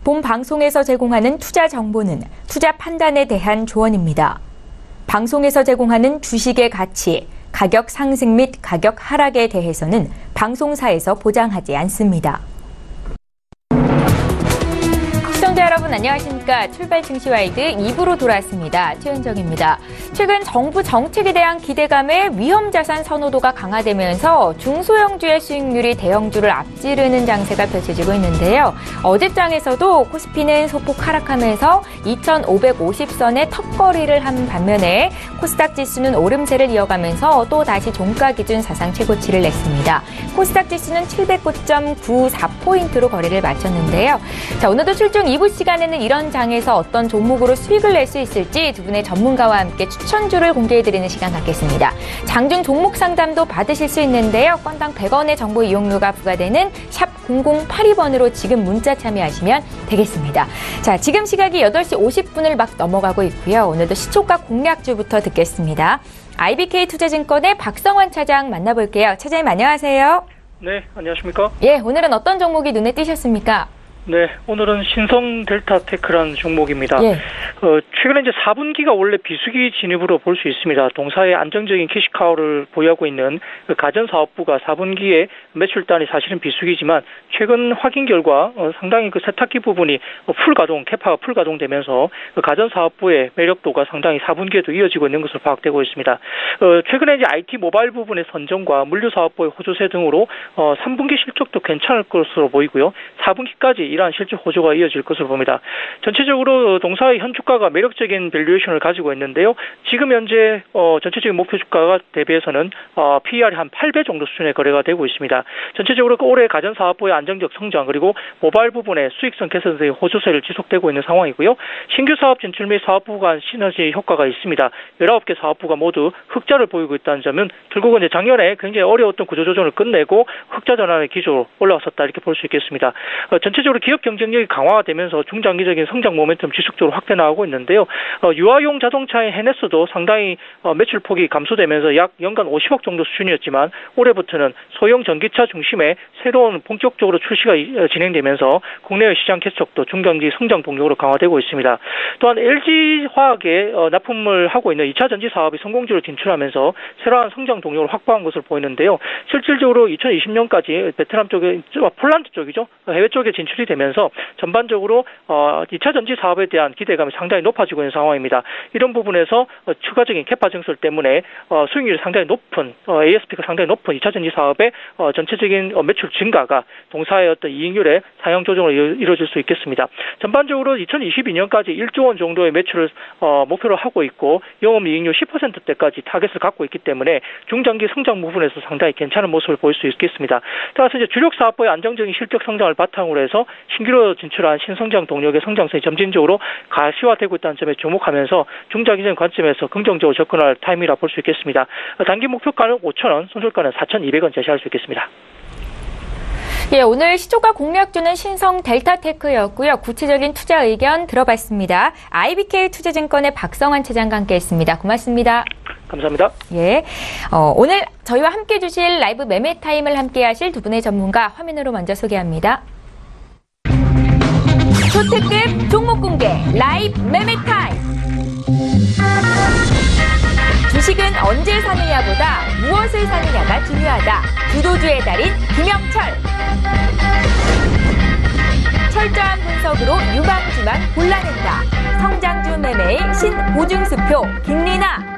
본 방송에서 제공하는 투자 정보는 투자 판단에 대한 조언입니다. 방송에서 제공하는 주식의 가치, 가격 상승 및 가격 하락에 대해서는 방송사에서 보장하지 않습니다. 시청자 여러분 안녕하십니까. 출발 증시와이드 2부로 돌아왔습니다. 최은정입니다. 최근 정부 정책에 대한 기대감에 위험자산 선호도가 강화되면서 중소형주의 수익률이 대형주를 앞지르는 장세가 펼쳐지고 있는데요. 어제장에서도 코스피는 소폭 하락하면서 2,550선의 턱걸이를 한 반면에 코스닥 지수는 오름세를 이어가면서 또 다시 종가 기준 사상 최고치를 냈습니다. 코스닥 지수는 709.94포인트로 거래를 마쳤는데요. 자, 오늘도 출중 2부 시간에는 이런 장에서 어떤 종목으로 수익을 낼 수 있을지 두 분의 전문가와 함께 추천주를 공개해드리는 시간 갖겠습니다. 장중 종목 상담도 받으실 수 있는데요. 건당 100원의 정보 이용료가 부과되는 샵 0082번으로 지금 문자 참여하시면 되겠습니다. 자, 지금 시각이 8시 50분을 막 넘어가고 있고요. 오늘도 시초가 공략주부터 듣겠습니다. IBK 투자증권의 박성환 차장 만나볼게요. 차장님 안녕하세요. 네, 안녕하십니까? 예, 오늘은 어떤 종목이 눈에 띄셨습니까? 네, 오늘은 신성 델타테크라는 종목입니다. 예. 최근에 이제 4분기가 원래 비수기 진입으로 볼 수 있습니다. 동사의 안정적인 캐시카우를 보유하고 있는 가전사업부가 4분기에 매출단이 사실은 비수기지만 최근 확인 결과 상당히 세탁기 부분이 캐파가 풀 가동되면서 가전사업부의 매력도가 상당히 4분기에도 이어지고 있는 것으로 파악되고 있습니다. 최근에 이제 IT 모바일 부분의 선정과 물류사업부의 호조세 등으로 3분기 실적도 괜찮을 것으로 보이고요. 4분기까지 이러한 실적 호조가 이어질 것으로 봅니다. 전체적으로 동사의 현 주가가 매력적인 밸류에이션을 가지고 있는데요. 지금 현재 전체적인 목표 주가가 대비해서는 PER이 한 8배 정도 수준의 거래가 되고 있습니다. 전체적으로 올해 가전사업부의 안정적 성장 그리고 모바일 부분의 수익성 개선 등의 호조세를 지속되고 있는 상황이고요. 신규 사업 진출 및 사업부 간 시너지 효과가 있습니다. 19개 사업부가 모두 흑자를 보이고 있다는 점은 결국은 이제 작년에 굉장히 어려웠던 구조조정을 끝내고 흑자 전환의 기조로 올라왔었다 이렇게 볼 수 있겠습니다. 전체적으로 기업 경쟁력이 강화되면서 중장기적인 성장 모멘텀 지속적으로 확대 나오고 있는데요. 유아용 자동차의 헤네스도 상당히 매출폭이 감소되면서 약 연간 50억 정도 수준이었지만 올해부터는 소형 전기차 중심의 새로운 본격적으로 출시가 진행되면서 국내의 시장 개척도 중장기 성장 동력으로 강화되고 있습니다. 또한 LG화학에 납품을 하고 있는 2차 전지 사업이 성공적으로 진출하면서 새로운 성장 동력을 확보한 것으로 보이는데요. 실질적으로 2020년까지 베트남 쪽에 폴란드 쪽이죠. 해외 쪽에 진출이 되면서 전반적으로 2차 전지 사업에 대한 기대감이 상당히 높아지고 있는 상황입니다. 이런 부분에서 추가적인 캐파 증설 때문에 수익률이 상당히 높은 ASP가 상당히 높은 2차 전지 사업의 전체적인 매출 증가가 동사의 어떤 이익률의 상향 조정으로 이루어질 수 있겠습니다. 전반적으로 2022년까지 1조 원 정도의 매출을 목표로 하고 있고 영업이익률 10%대까지 타겟을 갖고 있기 때문에 중장기 성장 부분에서 상당히 괜찮은 모습을 보일 수 있겠습니다. 따라서 이제 주력 사업부의 안정적인 실적 성장을 바탕으로 해서 신규로 진출한 신성장 동력의 성장성이 점진적으로 가시화되고 있다는 점에 주목하면서 중장기적인 관점에서 긍정적으로 접근할 타임이라 볼 수 있겠습니다. 단기 목표가는 5,000원, 손절가는 4,200원 제시할 수 있겠습니다. 예, 오늘 시초가 공략주는 신성 델타테크였고요. 구체적인 투자 의견 들어봤습니다. IBK 투자증권의 박성환 차장과 함께했습니다. 고맙습니다. 감사합니다. 예, 오늘 저희와 함께 주실 라이브 매매 타임을 함께하실 두 분의 전문가 화면으로 먼저 소개합니다. 초특급 종목 공개 라이브 매매 타임. 주식은 언제 사느냐보다 무엇을 사느냐가 중요하다. 주도주의 달인 김영철. 철저한 분석으로 유망주만 골라낸다. 성장주 매매의 신보증수표 김리나.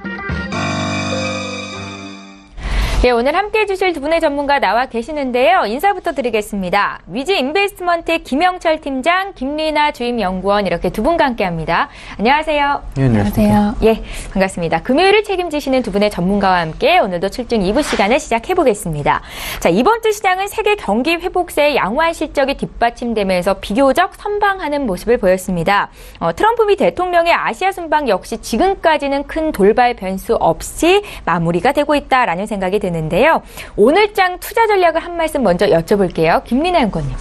예, 오늘 함께해 주실 두 분의 전문가 나와 계시는데요. 인사부터 드리겠습니다. 위지 인베스트먼트의 김영철 팀장, 김리나 주임연구원 이렇게 두 분과 함께합니다. 안녕하세요. 네, 안녕하세요. 예, 반갑습니다. 금요일을 책임지시는 두 분의 전문가와 함께 오늘도 출중 2부 시간을 시작해보겠습니다. 자, 이번 주 시장은 세계 경기 회복세의 양호한 실적이 뒷받침되면서 비교적 선방하는 모습을 보였습니다. 트럼프 미 대통령의 아시아 순방 역시 지금까지는 큰 돌발 변수 없이 마무리가 되고 있다라는 생각이 드는데요. 오늘장 투자 전략을 한 말씀 먼저 여쭤볼게요. 김리나 연구원님.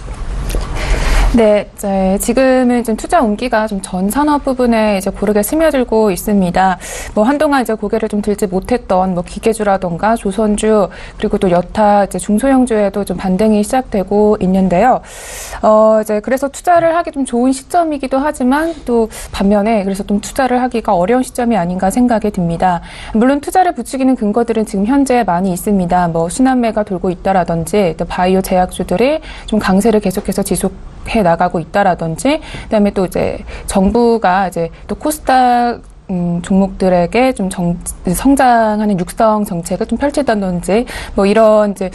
네, 지금은 좀 투자 온기가 좀 전 산업 부분에 이제 고르게 스며들고 있습니다. 뭐 한동안 이제 고개를 좀 들지 못했던 뭐 기계주라던가 조선주 그리고 또 여타 이제 중소형주에도 좀 반등이 시작되고 있는데요. 이제 그래서 투자를 하기 좀 좋은 시점이기도 하지만 또 반면에 그래서 좀 투자를 하기가 어려운 시점이 아닌가 생각이 듭니다. 물론 투자를 부추기는 근거들은 지금 현재 많이 있습니다. 뭐 신한매가 돌고 있다라든지 또 바이오 제약주들이 좀 강세를 계속해서 지속해 나가고 있다라든지 그다음에 또 이제 정부가 이제 또 코스닥 종목들에게 좀 성장하는 육성 정책을 좀 펼치다든지 뭐 이런 이제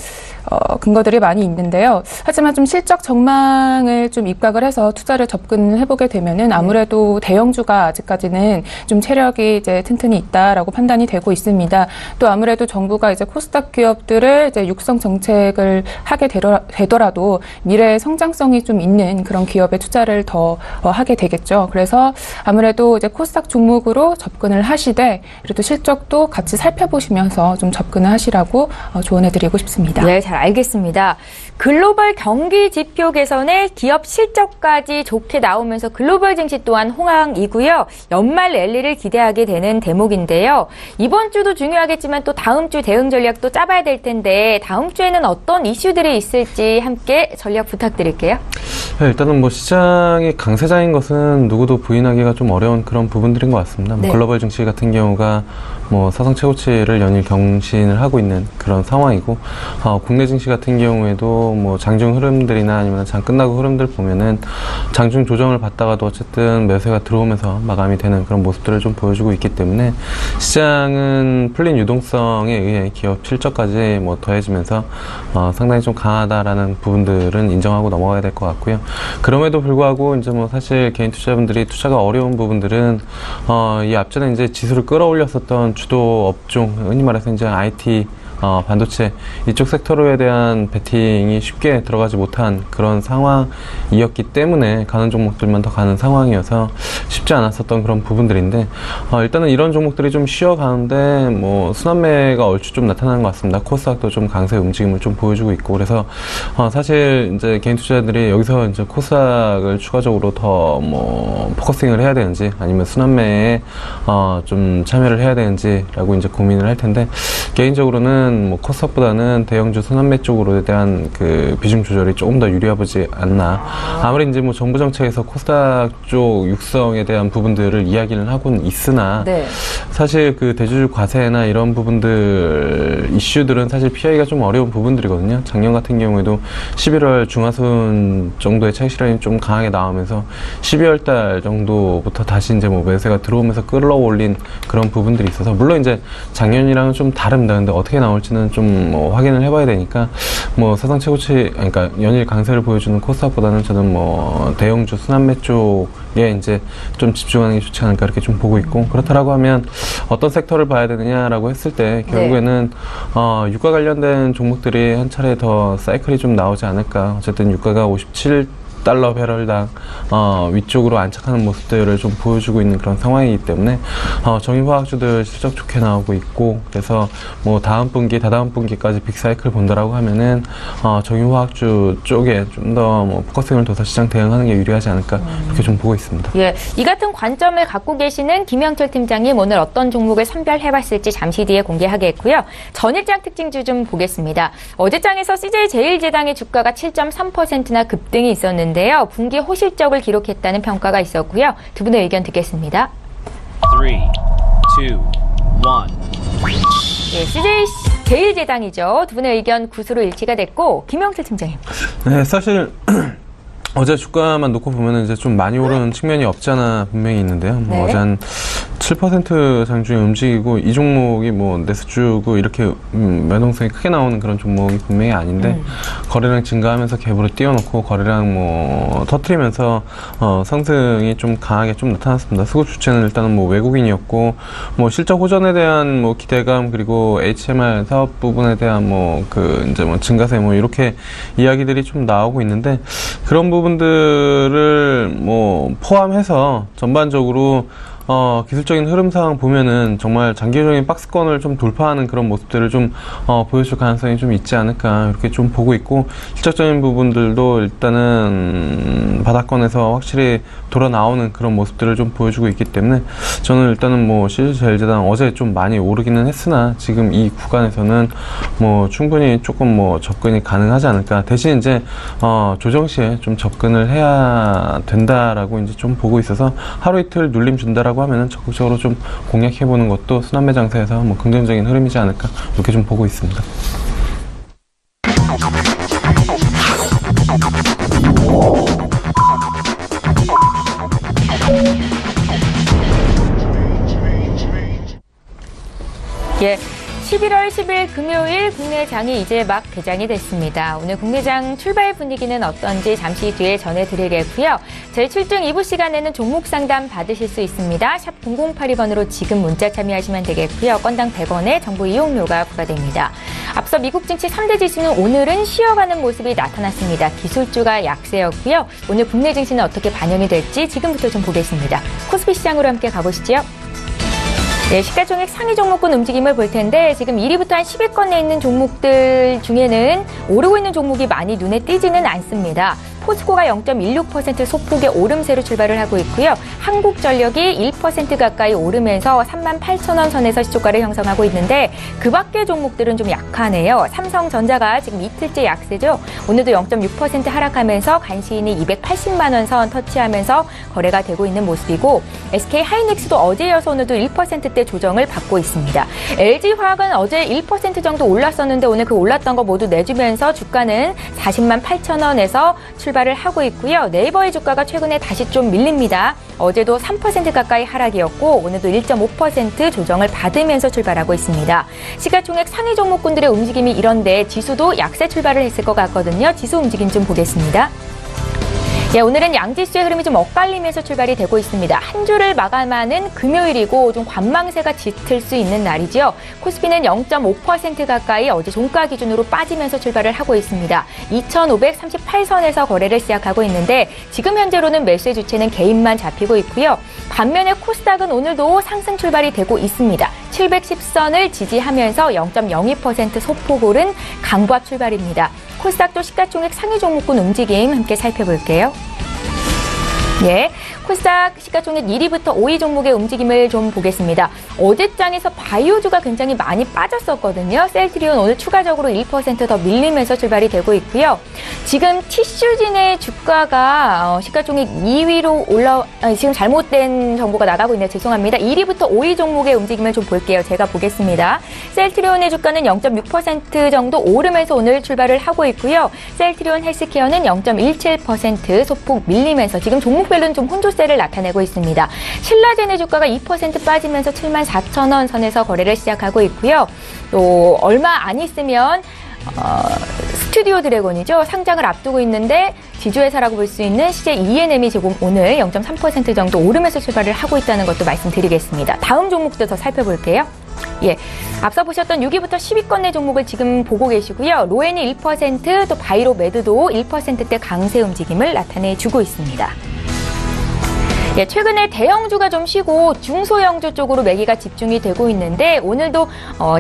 근거들이 많이 있는데요. 하지만 좀 실적 전망을 좀 입각을 해서 투자를 접근을 해보게 되면은 아무래도 대형주가 아직까지는 좀 체력이 이제 튼튼히 있다라고 판단이 되고 있습니다. 또 아무래도 정부가 이제 코스닥 기업들을 이제 육성 정책을 하게 되더라도 미래의 성장성이 좀 있는 그런 기업에 투자를 더 하게 되겠죠. 그래서 아무래도 이제 코스닥 종목으로 접근을 하시되 그래도 실적도 같이 살펴보시면서 좀 접근을 하시라고 조언해드리고 싶습니다. 네, 잘 알겠습니다. 글로벌 경기 지표 개선에 기업 실적까지 좋게 나오면서 글로벌 증시 또한 호황이고요. 연말 랠리를 기대하게 되는 대목인데요. 이번 주도 중요하겠지만 또 다음 주 대응 전략도 짜봐야 될 텐데 다음 주에는 어떤 이슈들이 있을지 함께 전략 부탁드릴게요. 네, 일단은 뭐 시장이 강세장인 것은 누구도 부인하기가 좀 어려운 그런 부분들인 것 같습니다. 네. 글로벌 증시 같은 경우가 뭐 사상 최고치를 연일 경신을 하고 있는 그런 상황이고 국내 증시 같은 경우에도 뭐 장중 흐름들이나 아니면 장 끝나고 흐름들 보면은 장중 조정을 받다가도 어쨌든 매수가 들어오면서 마감이 되는 그런 모습들을 좀 보여주고 있기 때문에 시장은 풀린 유동성에 의해 기업 실적까지 뭐 더해지면서 상당히 좀 강하다라는 부분들은 인정하고 넘어가야 될 것 같고요. 그럼에도 불구하고 이제 뭐 사실 개인 투자자분들이 투자가 어려운 부분들은 이 앞전에 이제 지수를 끌어올렸었던 주도 업종, 흔히 말해서 이제 IT, 반도체 이쪽 섹터로에 대한 베팅이 쉽게 들어가지 못한 그런 상황이었기 때문에 가는 종목들만 더 가는 상황이어서 쉽지 않았었던 그런 부분들인데 일단은 이런 종목들이 좀 쉬어가는데 뭐 순환매가 얼추 좀 나타나는 것 같습니다. 코스닥도 좀 강세 움직임을 좀 보여주고 있고 그래서 사실 이제 개인 투자자들이 여기서 이제 코스닥을 추가적으로 더 뭐 포커싱을 해야 되는지 아니면 순환매에 좀 참여를 해야 되는지라고 이제 고민을 할 텐데 개인적으로는 뭐 코스닥보다는 대형주 순환매 쪽으로에 대한 그 비중 조절이 조금 더 유리하지 않나. 아무리 이제 뭐 정부 정책에서 코스닥 쪽 육성에 대한 부분들을 이야기는 하고는 있으나 네. 사실 그 대주주 과세나 이런 부분들 이슈들은 사실 피하기가 좀 어려운 부분들이거든요. 작년 같은 경우에도 11월 중하순 정도의 차익 실현이 좀 강하게 나오면서 12월 달 정도부터 다시 이제 뭐 매수가 들어오면서 끌어올린 그런 부분들이 있어서 물론 이제 작년이랑은 좀 다릅니다. 근데 어떻게 나올지는 좀 뭐 확인을 해봐야 되니까 뭐 사상 최고치 그러니까 연일 강세를 보여주는 코스닥보다는 저는 뭐 대형주 순환매 쪽에 이제 좀 집중하는 게 좋지 않을까 이렇게 좀 보고 있고 그렇다라고 하면 어떤 섹터를 봐야 되느냐라고 했을 때 결국에는 유가 관련된 종목들이 한 차례 더 사이클이 좀 나오지 않을까. 어쨌든 유가가 57달러 배럴당 위쪽으로 안착하는 모습들을 좀 보여주고 있는 그런 상황이기 때문에 정유화학주들 실적 좋게 나오고 있고 그래서 뭐 다음 분기 다다음 분기까지 빅사이클 본다라고 하면은 정유화학주 쪽에 좀 더 뭐 포커싱을 둬서 시장 대응하는 게 유리하지 않을까 이렇게 좀 보고 있습니다. 예, 이 같은 관점을 갖고 계시는 김영철 팀장님 오늘 어떤 종목을 선별해봤을지 잠시 뒤에 공개하겠고요. 전일장 특징주 좀 보겠습니다. 어제장에서 CJ제일제당의 주가가 7.3%나 급등이 있었는데요. 분기 호실적을 기록했다는 평가가 있었고요. 두 분의 의견 듣겠습니다. 3, 2, 1. 예, CJ제일제당이죠. 두 분의 의견 구수로 일치가 됐고 김영철 팀장님. 네, 사실 어제 주가만 놓고 보면은 이제 좀 많이 오르는 측면이 없지 않아 분명히 있는데요. 뭐 네. 어제 한 7% 장중에 움직이고 이 종목이 뭐 내수주고 이렇게 매동성이 크게 나오는 그런 종목이 분명히 아닌데 거래량 증가하면서 갭으로 띄워놓고 거래량 뭐 터트리면서 상승이 좀 강하게 좀 나타났습니다. 수급 주체는 일단은 뭐 외국인이었고 뭐 실적 호전에 대한 뭐 기대감 그리고 HMR 사업 부분에 대한 뭐 그 이제 뭐 증가세 뭐 이렇게 이야기들이 좀 나오고 있는데 그런 부분들을 뭐 포함해서 전반적으로 기술적인 흐름상 보면은 정말 장기적인 박스권을 좀 돌파하는 그런 모습들을 좀 보여줄 가능성이 좀 있지 않을까 이렇게 좀 보고 있고, 실적적인 부분들도 일단은 바닥권에서 확실히 돌아 나오는 그런 모습들을 좀 보여주고 있기 때문에 저는 일단은 뭐 CJ제일제당 어제 좀 많이 오르기는 했으나 지금 이 구간에서는 뭐 충분히 조금 뭐 접근이 가능하지 않을까. 대신 이제 조정 시에 좀 접근을 해야 된다라고 이제 좀 보고 있어서 하루 이틀 눌림 준다라고 하면은 적극적으로 좀 공략해보는 것도 순환매 장세에서 뭐 긍정적인 흐름이지 않을까 이렇게 좀 보고 있습니다. 예. 11월 10일 금요일 국내장이 이제 막 개장이 됐습니다. 오늘 국내장 출발 분위기는 어떤지 잠시 뒤에 전해드리겠고요. 저희 출중 2부 시간에는 종목 상담 받으실 수 있습니다. 샵 0082번으로 지금 문자 참여하시면 되겠고요. 건당 100원의 정보 이용료가 부과됩니다. 앞서 미국 증시 3대 지수는 오늘은 쉬어가는 모습이 나타났습니다. 기술주가 약세였고요. 오늘 국내 증시는 어떻게 반영이 될지 지금부터 좀 보겠습니다. 코스피 시장으로 함께 가보시죠. 네, 시가총액 상위 종목군 움직임을 볼 텐데 지금 1위부터 한 10위권에 있는 종목들 중에는 오르고 있는 종목이 많이 눈에 띄지는 않습니다. 포스코가 0.16% 소폭의 오름세로 출발을 하고 있고요. 한국전력이 1% 가까이 오르면서 38,000원 선에서 시초가를 형성하고 있는데 그 밖의 종목들은 좀 약하네요. 삼성전자가 지금 이틀째 약세죠. 오늘도 0.6% 하락하면서 간신히 280만 원 선 터치하면서 거래가 되고 있는 모습이고, SK하이닉스도 어제 이어서 오늘도 1%대 조정을 받고 있습니다. LG화학은 어제 1% 정도 올랐었는데 오늘 그 올랐던 거 모두 내주면서 주가는 40만 8천 원에서 출발을 하고 있고요. 네이버의 주가가 최근에 다시 좀 밀립니다. 어제도 3% 가까이 하락이었고 오늘도 1.5% 조정을 받으면서 출발하고 있습니다. 시가총액 상위 종목군들의 움직임이 이런데 지수도 약세 출발을 했을 것 같거든요. 지수 움직임 좀 보겠습니다. 예, 오늘은 양지수의 흐름이 좀 엇갈리면서 출발이 되고 있습니다. 한 주를 마감하는 금요일이고 좀 관망세가 짙을 수 있는 날이죠. 코스피는 0.5% 가까이 어제 종가 기준으로 빠지면서 출발을 하고 있습니다. 2,538선에서 거래를 시작하고 있는데 지금 현재로는 매수의 주체는 개인만 잡히고 있고요. 반면에 코스닥은 오늘도 상승 출발이 되고 있습니다. 710선을 지지하면서 0.02% 소폭 오른 강보합 출발입니다. 코스닥도 시가총액 상위 종목군 움직임 함께 살펴볼게요. 예, 코스닥 시가총액 1위부터 5위 종목의 움직임을 좀 보겠습니다. 어제장에서 바이오주가 굉장히 많이 빠졌었거든요. 셀트리온 오늘 추가적으로 1% 더 밀리면서 출발이 되고 있고요. 지금 티슈진의 주가가 시가총액 2위로 지금 잘못된 정보가 나가고 있네요. 죄송합니다. 1위부터 5위 종목의 움직임을 좀 볼게요. 제가 보겠습니다. 셀트리온의 주가는 0.6% 정도 오르면서 오늘 출발을 하고 있고요. 셀트리온 헬스케어는 0.17% 소폭 밀리면서 지금 종목별로는 좀 혼조세를 나타내고 있습니다. 신라젠의 주가가 2% 빠지면서 74,000원 선에서 거래를 시작하고 있고요. 또 얼마 안 있으면 스튜디오 드래곤이죠. 상장을 앞두고 있는데 지주회사라고 볼 수 있는 CJ ENM이 지금 오늘 0.3% 정도 오르면서 출발을 하고 있다는 것도 말씀드리겠습니다. 다음 종목도 더 살펴볼게요. 예, 앞서 보셨던 6위부터 10위권 내 종목을 지금 보고 계시고요. 로엔이 1%, 또 바이로메드도 1%대 강세 움직임을 나타내주고 있습니다. 예, 최근에 대형주가 좀 쉬고 중소형주 쪽으로 매기가 집중이 되고 있는데 오늘도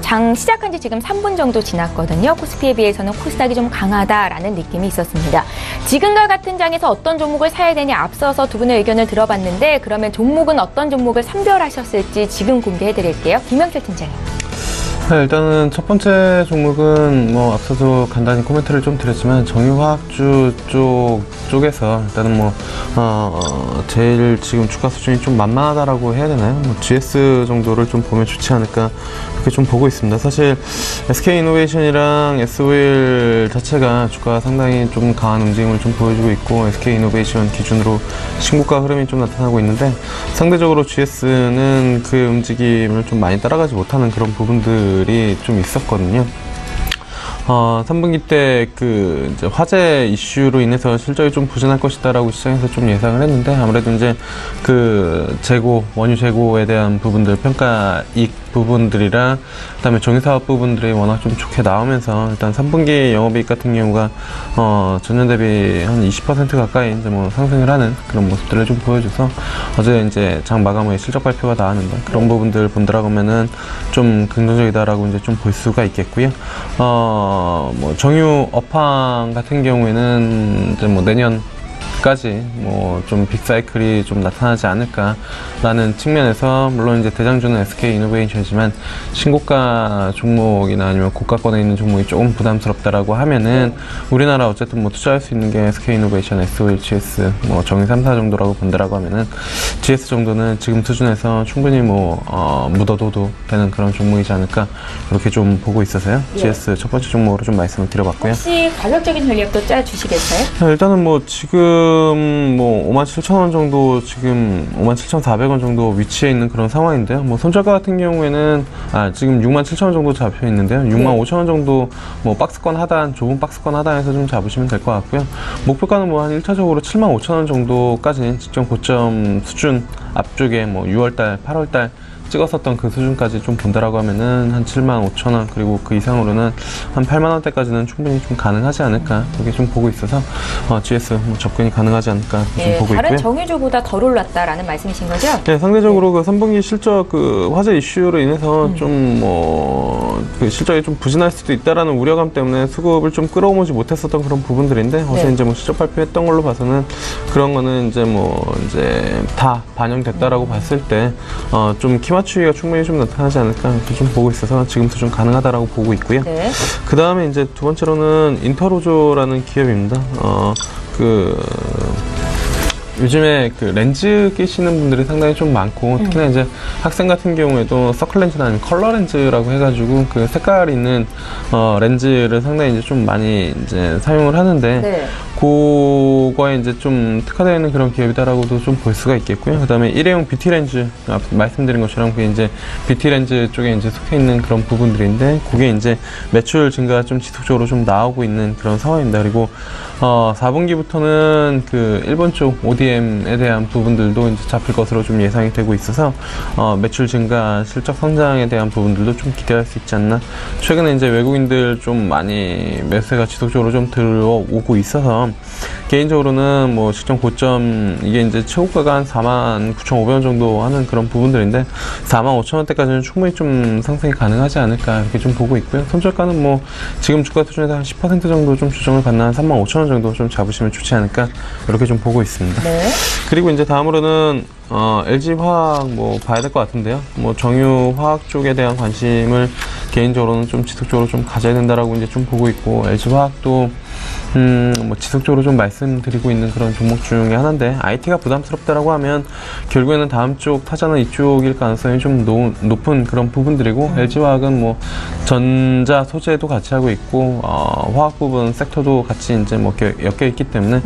장 시작한 지 지금 3분 정도 지났거든요. 코스피에 비해서는 코스닥이 좀 강하다라는 느낌이 있었습니다. 지금과 같은 장에서 어떤 종목을 사야 되냐 앞서서 두 분의 의견을 들어봤는데 그러면 종목은 어떤 종목을 선별하셨을지 지금 공개해드릴게요. 김영철 팀장님. 네, 일단은 첫 번째 종목은 뭐 앞서도 간단히 코멘트를 좀 드렸지만 정유화학주 쪽에서 일단은 제일 지금 주가 수준이 좀 만만하다라고 해야 되나요? GS 정도를 좀 보면 좋지 않을까 그렇게 좀 보고 있습니다. 사실 SK이노베이션이랑 SO일 자체가 주가가 상당히 좀 강한 움직임을 좀 보여주고 있고 SK이노베이션 기준으로 신고가 흐름이 좀 나타나고 있는데 상대적으로 GS는 그 움직임을 좀 많이 따라가지 못하는 그런 부분들이 좀 있었거든요. 3분기 때 이제 화재 이슈로 인해서 실적이 좀 부진할 것이다라고 시장에서 좀 예상을 했는데, 아무래도 이제 재고, 원유 재고에 대한 부분들, 평가이익 부분들이랑 그다음에 정유사업 부분들이 워낙 좀 좋게 나오면서 일단 3분기 영업이익 같은 경우가 전년 대비 한 20% 가까이 이제 뭐 상승을 하는 그런 모습들을 좀 보여줘서 어제 이제 장 마감 후에 실적 발표가 나왔는데 그런 부분들 본다라고 하면은 좀 긍정적이다라고 이제 좀 볼 수가 있겠고요. 뭐 정유 업황 같은 경우에는 이제 뭐 내년까지 뭐 좀 빅사이클이 좀 나타나지 않을까라는 측면에서, 물론 이제 대장주는 SK 이노베이션이지만 신고가 종목이나 아니면 고가권에 있는 종목이 조금 부담스럽다라고 하면은 우리나라 어쨌든 뭐 투자할 수 있는 게 SK 이노베이션, SOH, GS, 뭐 정유 3사 정도라고 본다라고 하면은 GS 정도는 지금 수준에서 충분히 뭐 묻어둬도 되는 그런 종목이지 않을까 이렇게 좀 보고 있어서요. GS 첫 번째 종목으로 좀 말씀을 드려봤고요. 혹시 가격적인 전략도 짜주시겠어요? 일단은 뭐 지금 뭐 57,000원 정도, 지금 57,400원 정도 위치해 있는 그런 상황인데요. 뭐 손절가 같은 경우에는 지금 67,000원 정도 잡혀 있는데요. 65,000원 정도 뭐 박스권 하단, 좁은 박스권 하단에서 좀 잡으시면 될 것 같고요. 목표가는 뭐 한 1차적으로 75,000원 정도까지 직전 고점 수준 앞쪽에 뭐 6월달, 8월달 찍었었던 그 수준까지 좀 본다라고 하면은 한 75,000원, 그리고 그 이상으로는 한 8만원대까지는 충분히 좀 가능하지 않을까, 그렇게 좀 보고 있어서 GS 뭐 접근이 가능하지 않을까 좀 보고 있고요. 다른 정유주보다 덜 올랐다라는 말씀이신 거죠? 네, 상대적으로 그 3분기 실적 화재 이슈로 인해서 좀 그 실적이 좀 부진할 수도 있다라는 우려감 때문에 수급을 좀 끌어오지 못했었던 그런 부분들인데, 어제 이제 뭐 실적 발표했던 걸로 봐서는 그런 거는 이제 다 반영됐다라고 봤을 때 좀 키맞추기가 충분히 좀 나타나지 않을까 이렇게 좀 보고 있어서 지금 수준 가능하다라고 보고 있고요. 그 다음에 이제 두 번째로는 인터로조라는 기업입니다. 요즘에 렌즈 끼시는 분들이 상당히 좀 많고, 특히나 이제 학생 같은 경우에도 서클 렌즈나 아니면 컬러 렌즈라고 해가지고 그 색깔 있는 렌즈를 상당히 이제 좀 많이 이제 사용을 하는데, 그거에 이제 좀 특화되어 있는 그런 기업이다라고도 좀 볼 수가 있겠고요. 그 다음에 일회용 뷰티 렌즈, 말씀드린 것처럼 그게 이제 뷰티 렌즈 쪽에 이제 속해 있는 그런 부분들인데, 그게 이제 매출 증가가 좀 지속적으로 좀 나오고 있는 그런 상황입니다. 그리고 4분기부터는 그 일본 쪽 ODM에 대한 부분들도 이제 잡힐 것으로 좀 예상이 되고 있어서 매출 증가, 실적 성장에 대한 부분들도 좀 기대할 수 있지 않나. 최근에 이제 외국인들 좀 많이 매수세가 지속적으로 좀 들어오고 있어서 개인적으로는 뭐 직전 고점, 이게 이제 최고가가 한 49,500원 정도 하는 그런 부분들인데 45,000원대까지는 충분히 좀 상승이 가능하지 않을까 이렇게 좀 보고 있고요. 손절가는 뭐 지금 주가 수준에서 한 10% 정도 좀 조정을 받는 한 35,000원 정도 좀 잡으시면 좋지 않을까 이렇게 좀 보고 있습니다. 그리고 이제 다음으로는 LG화학 뭐 봐야 될 것 같은데요. 뭐 정유화학 쪽에 대한 관심을 개인적으로는 좀 지속적으로 좀 가져야 된다라고 이제 좀 보고 있고, LG화학도 뭐 지속적으로 좀 말씀드리고 있는 그런 종목 중에 하나인데, IT가 부담스럽다라고 하면 결국에는 다음 쪽 타자는 이쪽일 가능성이 좀 높은 그런 부분들이고, LG화학은 뭐 전자 소재도 같이 하고 있고 화학 부분 섹터도 같이 이제 뭐 엮여 있기 때문에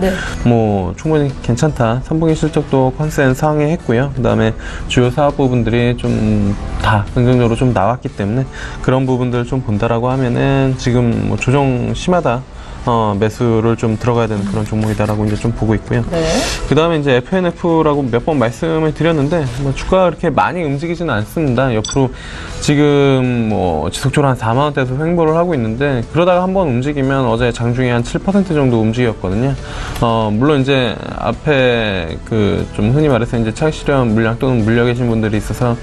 뭐 충분히 괜찮다. 3분기 실적도 컨센 상회했고요. 그 다음에 주요 사업 부분들이 좀 다 긍정적으로 좀 나왔기 때문에 그런 부분들을 좀 본다라고 하면은 지금 뭐 조정 심하다, 매수를 좀 들어가야 되는 그런 종목이다라고 이제 좀 보고 있고요. 그 다음에 이제 FNF라고 몇 번 말씀을 드렸는데, 뭐 주가가 그렇게 많이 움직이지는 않습니다. 옆으로 지금 뭐 지속적으로 한 4만원대에서 횡보를 하고 있는데, 그러다가 한번 움직이면 어제 장중에 한 7% 정도 움직였거든요. 물론 이제 앞에 좀 흔히 말해서 이제 차익 실현 물량 또는 물려 계신 분들이 있어서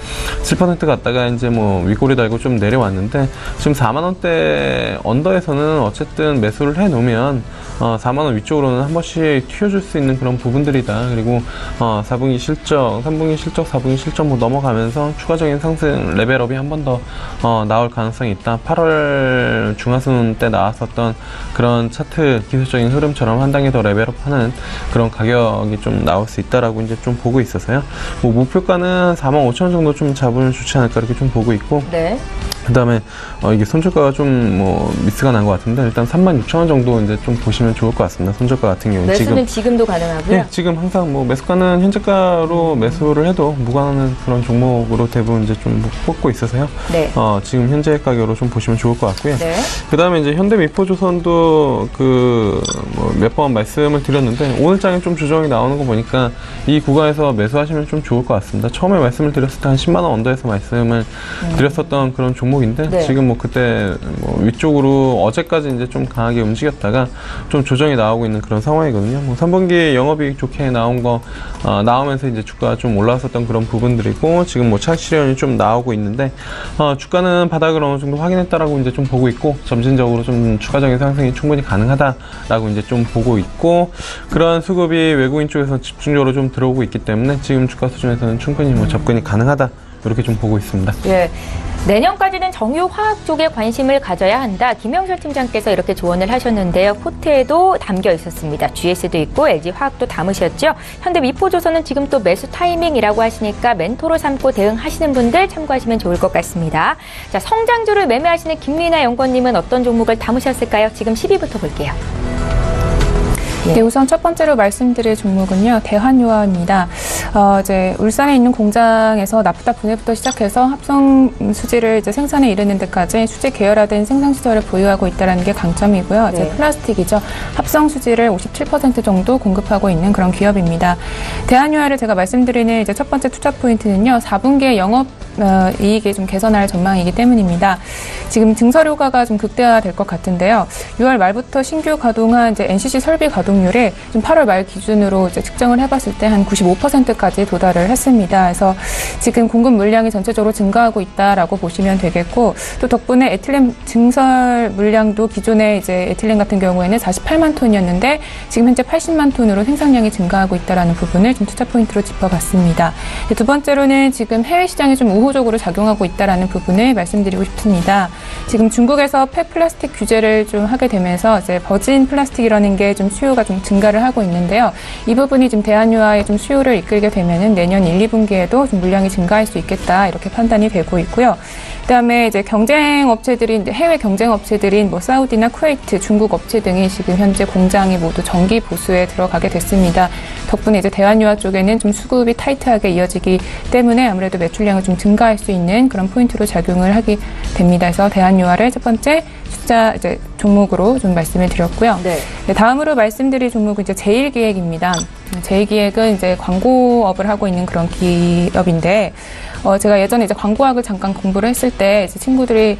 7% 갔다가 이제 뭐 윗꼬리 달고 좀 내려왔는데, 지금 4만원대 언더에서는 어쨌든 매수를 해 놓으면 4만원 위쪽으로는 한 번씩 튀어줄 수 있는 그런 부분들이다. 그리고 4분기 실적, 3분기 실적, 4분기 실적 뭐 넘어가면서 추가적인 상승 레벨업이 한 번 더 나올 가능성이 있다. 8월 중하순 때 나왔었던 그런 차트 기술적인 흐름처럼 한 단계 더 레벨업하는 그런 가격이 좀 나올 수 있다라고 이제 좀 보고 있어서요. 뭐 목표가는 45,000원 정도 좀 잡으면 좋지 않을까 이렇게 좀 보고 있고. 그다음에 이게 손절가가 좀 미스가 난 것 같은데 일단 36,000원 정도 이제 좀 보시면 좋을 것 같습니다. 손절가 같은 경우는 매수는 지금도 가능하고요. 네, 지금 항상 매수가는 현재가로 매수를 해도 무관한 그런 종목으로 대부분 이제 좀 뽑고 있어서요. 네. 지금 현재 가격으로 좀 보시면 좋을 것 같고요. 네. 그다음에 이제 현대미포조선도 몇 번 말씀을 드렸는데 오늘 장에 좀 조정이 나오는 거 보니까 이 구간에서 매수하시면 좀 좋을 것 같습니다. 처음에 말씀을 드렸을 때 한 10만 원 언더에서 말씀을 드렸었던 그런 종목인데 네. 지금 그때 위쪽으로 어제까지 이제 좀 강하게 움직였다가 좀 조정이 나오고 있는 그런 상황이거든요. 3분기 영업이익 좋게 나오면서 이제 주가가 좀 올라왔었던 그런 부분들이고 지금 차익 실현이 좀 나오고 있는데 주가는 바닥을 어느 정도 확인했다라고 이제 좀 보고 있고 점진적으로 좀 추가적인 상승이 충분히 가능하다라고 이제 좀 보고 있고 그러한 수급이 외국인 쪽에서 집중적으로 좀 들어오고 있기 때문에 지금 주가 수준에서는 충분히 접근이 가능하다 이렇게 좀 보고 있습니다. 예. 내년까지는 정유화학 쪽에 관심을 가져야 한다. 김영철 팀장께서 이렇게 조언을 하셨는데요. 포트에도 담겨 있었습니다. GS도 있고 LG화학도 담으셨죠. 현대미포조선은 지금 또 매수 타이밍이라고 하시니까 멘토로 삼고 대응하시는 분들 참고하시면 좋을 것 같습니다. 자, 성장주를 매매하시는 김리나 연구원님은 어떤 종목을 담으셨을까요? 지금 10위부터 볼게요. 네, 우선 첫 번째로 말씀드릴 종목은요, 대한유화입니다. 이제 울산에 있는 공장에서 납부다 분해부터 시작해서 합성 수지를 이제 생산에 이르는 데까지 수지 계열화된 생산 시설을 보유하고 있다는 게 강점이고요. 이제 플라스틱이죠. 합성 수지를 57% 정도 공급하고 있는 그런 기업입니다. 대한유화를 제가 말씀드리는 이제 첫 번째 투자 포인트는요, 4분기에 영업 이익이 좀 개선할 전망이기 때문입니다. 지금 증설효과가 좀 극대화될 것 같은데요. 6월 말부터 신규 가동한 이제 NCC 설비 가동률이 좀 8월 말 기준으로 이제 측정을 해봤을 때 한 95%까지 도달을 했습니다. 그래서 지금 공급 물량이 전체적으로 증가하고 있다라고 보시면 되겠고, 또 덕분에 에틸렌 증설 물량도 기존에 이제 에틸렌 같은 경우에는 48만 톤이었는데 지금 현재 80만 톤으로 생산량이 증가하고 있다라는 부분을 좀 투자 포인트로 짚어봤습니다. 두 번째로는 지금 해외 시장이 좀 우호적으로 작용하고 있다라는 부분을 말씀드리고 싶습니다. 지금 중국에서 폐플라스틱 규제를 좀 하게 되면서 이제 버진 플라스틱이라는 게 좀 수요가 좀 증가를 하고 있는데요. 이 부분이 좀 대한유화의 좀 수요를 이끌게 되면은 내년 1, 2분기에도 좀 물량이 증가할 수 있겠다 이렇게 판단이 되고 있고요. 그다음에 이제 경쟁 업체들인 해외 경쟁 업체들인 사우디나 쿠웨이트, 중국 업체 등이 지금 현재 공장이 모두 정기 보수에 들어가게 됐습니다. 덕분에 이제 대한유화 쪽에는 좀 수급이 타이트하게 이어지기 때문에 아무래도 매출량을 좀 증가할 수 있는 그런 포인트로 작용을 하게 됩니다. 그래서 대한유화를 첫 번째 숫자 이제 종목으로 좀 말씀을 드렸고요. 네, 다음으로 말씀드릴 종목은 이제 제일기획입니다. 제일기획은 이제 광고업을 하고 있는 그런 기업인데, 제가 예전에 이제 광고학을 잠깐 공부를 했을 때 이제 친구들이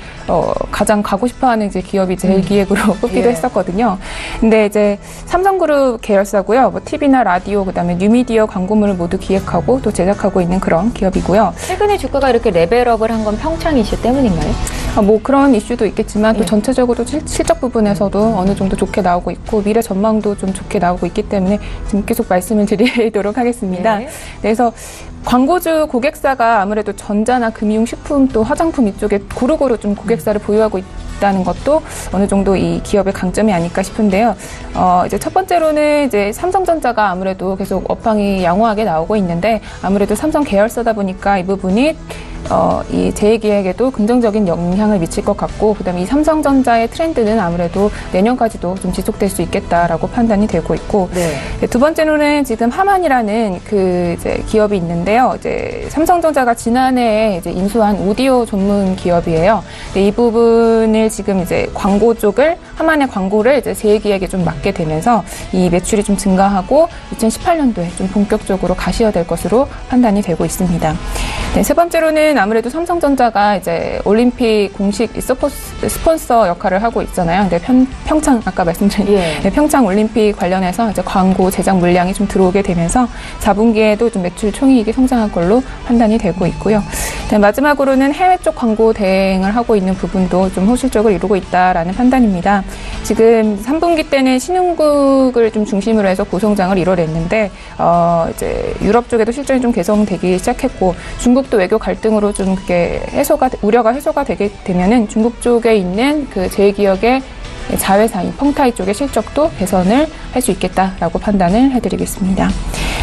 가장 가고 싶어하는 이제 기업이 제일기획으로 뽑기도 했었거든요. 근데 이제 삼성그룹 계열사고요. TV나 라디오, 그다음에 뉴미디어 광고물을 모두 기획하고 또 제작하고 있는 그런 기업이고요. 최근에 주가가 이렇게 레벨업을 한 건 평창 이슈 때문인가요? 그런 이슈도 있겠지만 또 전체적으로 실적 부분에서도 어느 정도 좋게 나오고 있고 미래 전망도 좀 좋게 나오고 있기 때문에 지금 계속 말씀을 드리도록 하겠습니다. 그래서 광고주 고객사가 아무래도 전자나 금융, 식품 또 화장품 이쪽에 고루고루 좀 고객사를 보유하고 있다는 것도 어느 정도 이 기업의 강점이 아닐까 싶은데요. 이제 첫 번째로는 이제 삼성전자가 아무래도 계속 업황이 양호하게 나오고 있는데 아무래도 삼성 계열사다 보니까 이 부분이 이 제일기획에도 긍정적인 영향을 미칠 것 같고, 그다음에 이 삼성전자의 트렌드는 아무래도 내년까지도 좀 지속될 수 있겠다라고 판단이 되고 있고, 두 번째로는 지금 하만이라는 그 이제 기업이 있는데요. 이제 삼성전자가 지난해에 이제 인수한 오디오 전문 기업이에요. 이 부분을 지금 이제 광고 쪽을 하만의 광고를 이제 제일기획에 좀 맡게 되면서 이 매출이 좀 증가하고 2018년도에 좀 본격적으로 가시화될 것으로 판단이 되고 있습니다. 세 번째로는 아무래도 삼성전자가 이제 올림픽 공식 스폰서 역할을 하고 있잖아요. 근데 평창 아까 말씀드린 평창 올림픽 관련해서 이제 광고 제작 물량이 좀 들어오게 되면서 4분기에도 좀 매출 총이익이 성장할 걸로 판단이 되고 있고요. 마지막으로는 해외 쪽 광고 대행을 하고 있는 부분도 좀 호실적을 이루고 있다라는 판단입니다. 지금 3분기 때는 신흥국을 좀 중심으로 해서 고성장을 이뤄냈는데 이제 유럽 쪽에도 실적이 좀 개선되기 시작했고 중국도 외교 갈등으로 좀 그게 우려가 해소가 되게 되면은 중국 쪽에 있는 그 제일기업의 자회사인 펑타이 쪽의 실적도 개선을 할 수 있겠다라고 판단을 해드리겠습니다.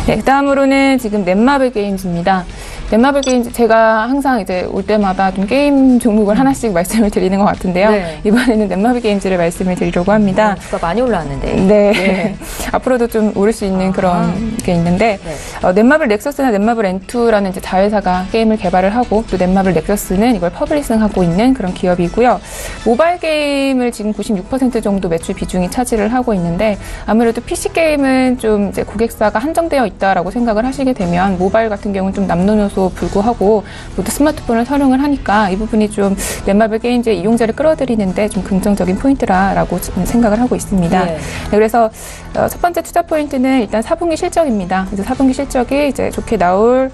네, 다음으로는 지금 넷마블 게임즈입니다. 넷마블 게임즈 제가 항상 이제 올 때마다 좀 게임 종목을 하나씩 말씀을 드리는 것 같은데요. 네. 이번에는 넷마블 게임즈를 말씀을 드리려고 합니다. 주가 많이 올라왔는데. 네. 네. 앞으로도 좀 오를 수 있는 그런 게 있는데, 네. 넷마블 넥서스나 넷마블 N2라는 이제 자회사가 게임을 개발을 하고, 또 넷마블 넥서스는 이걸 퍼블리싱하고 있는 그런 기업이고요. 모바일 게임을 지금 96% 정도 매출 비중이 차지를 하고 있는데, 아무래도 PC 게임은 좀 이제 고객사가 한정되어 있다라고 생각을 하시게 되면, 모바일 같은 경우는 좀 남녀노소 불구하고 모두 스마트폰을 사용을 하니까 이 부분이 좀 넷마블 게임즈의 이용자를 끌어들이는데 좀 긍정적인 포인트라고 생각을 하고 있습니다. 네. 네, 그래서 첫 번째 투자 포인트는 일단 4분기 실적입니다. 그래서 4분기 실적이 이제 좋게 나올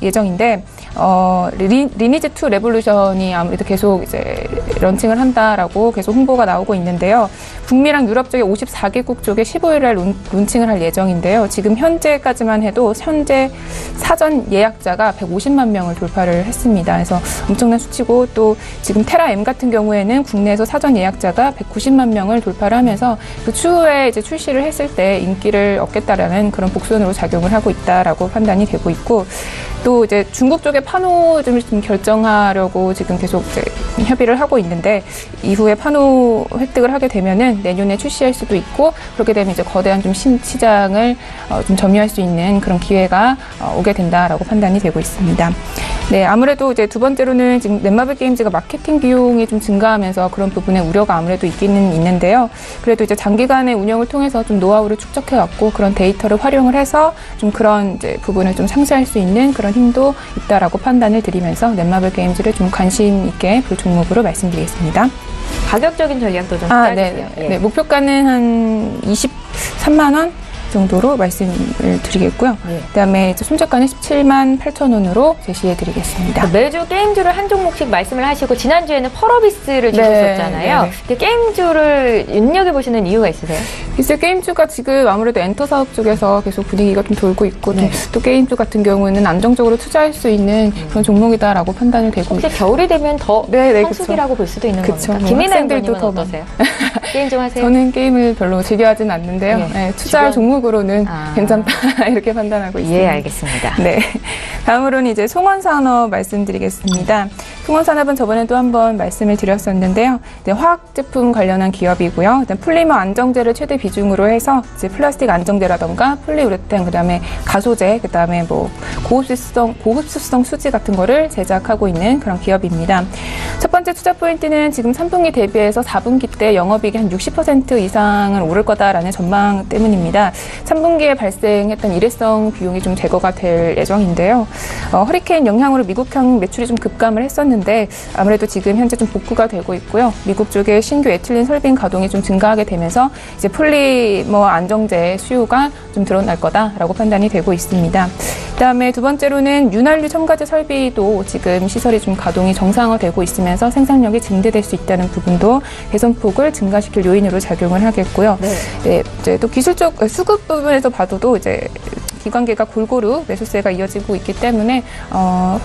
예정인데, 리니지2 레볼루션이 아무래도 계속 이제 런칭을 한다라고 계속 홍보가 나오고 있는데요. 북미랑 유럽 쪽에 54개국 쪽에 15일날 론칭을 할 예정인데요. 지금 현재까지만 해도 현재 사전 예약자가 150만 명을 돌파를 했습니다. 그래서 엄청난 수치고, 또 지금 테라 M 같은 경우에는 국내에서 사전 예약자가 190만 명을 돌파를 하면서 그 추후에 이제 출시를 했을 때 인기를 얻겠다라는 그런 복선으로 작용을 하고 있다라고 판단이 되고 있고, 또 이제 중국 쪽에 판호를 좀 결정하려고 지금 계속 이제 협의를 하고 있는데, 이후에 판호 획득을 하게 되면은 내년에 출시할 수도 있고, 그렇게 되면 이제 거대한 좀 시장을 좀 점유할 수 있는 그런 기회가 오게 된다라고 판단이 되고 있습니다. 네, 아무래도 이제 두 번째로는 지금 넷마블 게임즈가 마케팅 비용이 좀 증가하면서 그런 부분에 우려가 아무래도 있기는 있는데요. 그래도 이제 장기간의 운영을 통해서 좀 노하우를 축적해왔고, 그런 데이터를 활용을 해서 좀 그런 이제 부분을 좀 상쇄할 수 있는 그런 힘도 있다라고 판단을 드리면서 넷마블 게임즈를 좀 관심 있게 볼 종목으로 말씀드리겠습니다. 가격적인 전략도 좀 알려주세요. 네. 네, 목표가는 한 23만 원 정도로 말씀을 드리겠고요. 네. 그다음에 이제 손절가는 17만 8천 원으로 제시해 드리겠습니다. 매주 게임주를 한 종목씩 말씀을 하시고, 지난주에는 펄어비스를 주셨었잖아요. 네. 근데 게임주를 눈여겨보시는 이유가 있으세요? 글쎄, 게임주가 지금 아무래도 엔터 사업 쪽에서 계속 분위기가 좀 돌고 있고, 네. 또 게임주 같은 경우는 안정적으로 투자할 수 있는 그런 종목이다라고 판단을 되고 혹시 겨울이 되면 더 네, 성수기라고 볼 수도 있는 그쵸. 겁니까? 뭐 김인혜 학생들도 의원님은 더 어떠세요? 게임 좀 하세요? 저는 게임을 별로 즐겨하진 않는데요. 네. 네, 투자할 종목으로는 아. 괜찮다 이렇게 판단하고 있습니다. 예, 알겠습니다. 네. 다음으로는 이제 송원산업 말씀드리겠습니다. 송원산업은 저번에도 한번 말씀을 드렸었는데요. 네, 화학 제품 관련한 기업이고요. 일단 폴리머 안정제를 최대 비중으로 해서 이제 플라스틱 안정제라던가 폴리우레탄, 그다음에 가소제, 그다음에 뭐 고흡수성 수지 같은 거를 제작하고 있는 그런 기업입니다. 첫 번째 투자 포인트는 지금 3분기 대비해서 4분기 때 영업이익이 한 60% 이상은 오를 거다라는 전망 때문입니다. 3분기에 발생했던 일회성 비용이 좀 제거가 될 예정인데요. 허리케인 영향으로 미국형 매출이 좀 급감을 했었는데, 아무래도 지금 현재 좀 복구가 되고 있고요. 미국 쪽에 신규 에틸린 설빙 가동이 좀 증가하게 되면서 이제 폴리머 안정제 수요가 좀 드러날 거다라고 판단이 되고 있습니다. 그다음에 두 번째로는 윤활유 첨가제 설비도 지금 시설이 좀 가동이 정상화되고 있으면서 생산력이 증대될 수 있다는 부분도 개선폭을 증가시킬 요인으로 작용을 하겠고요. 네, 이제 또 기술적 수급 부분에서 봐도 이제 기관계가 골고루 매수세가 이어지고 있기 때문에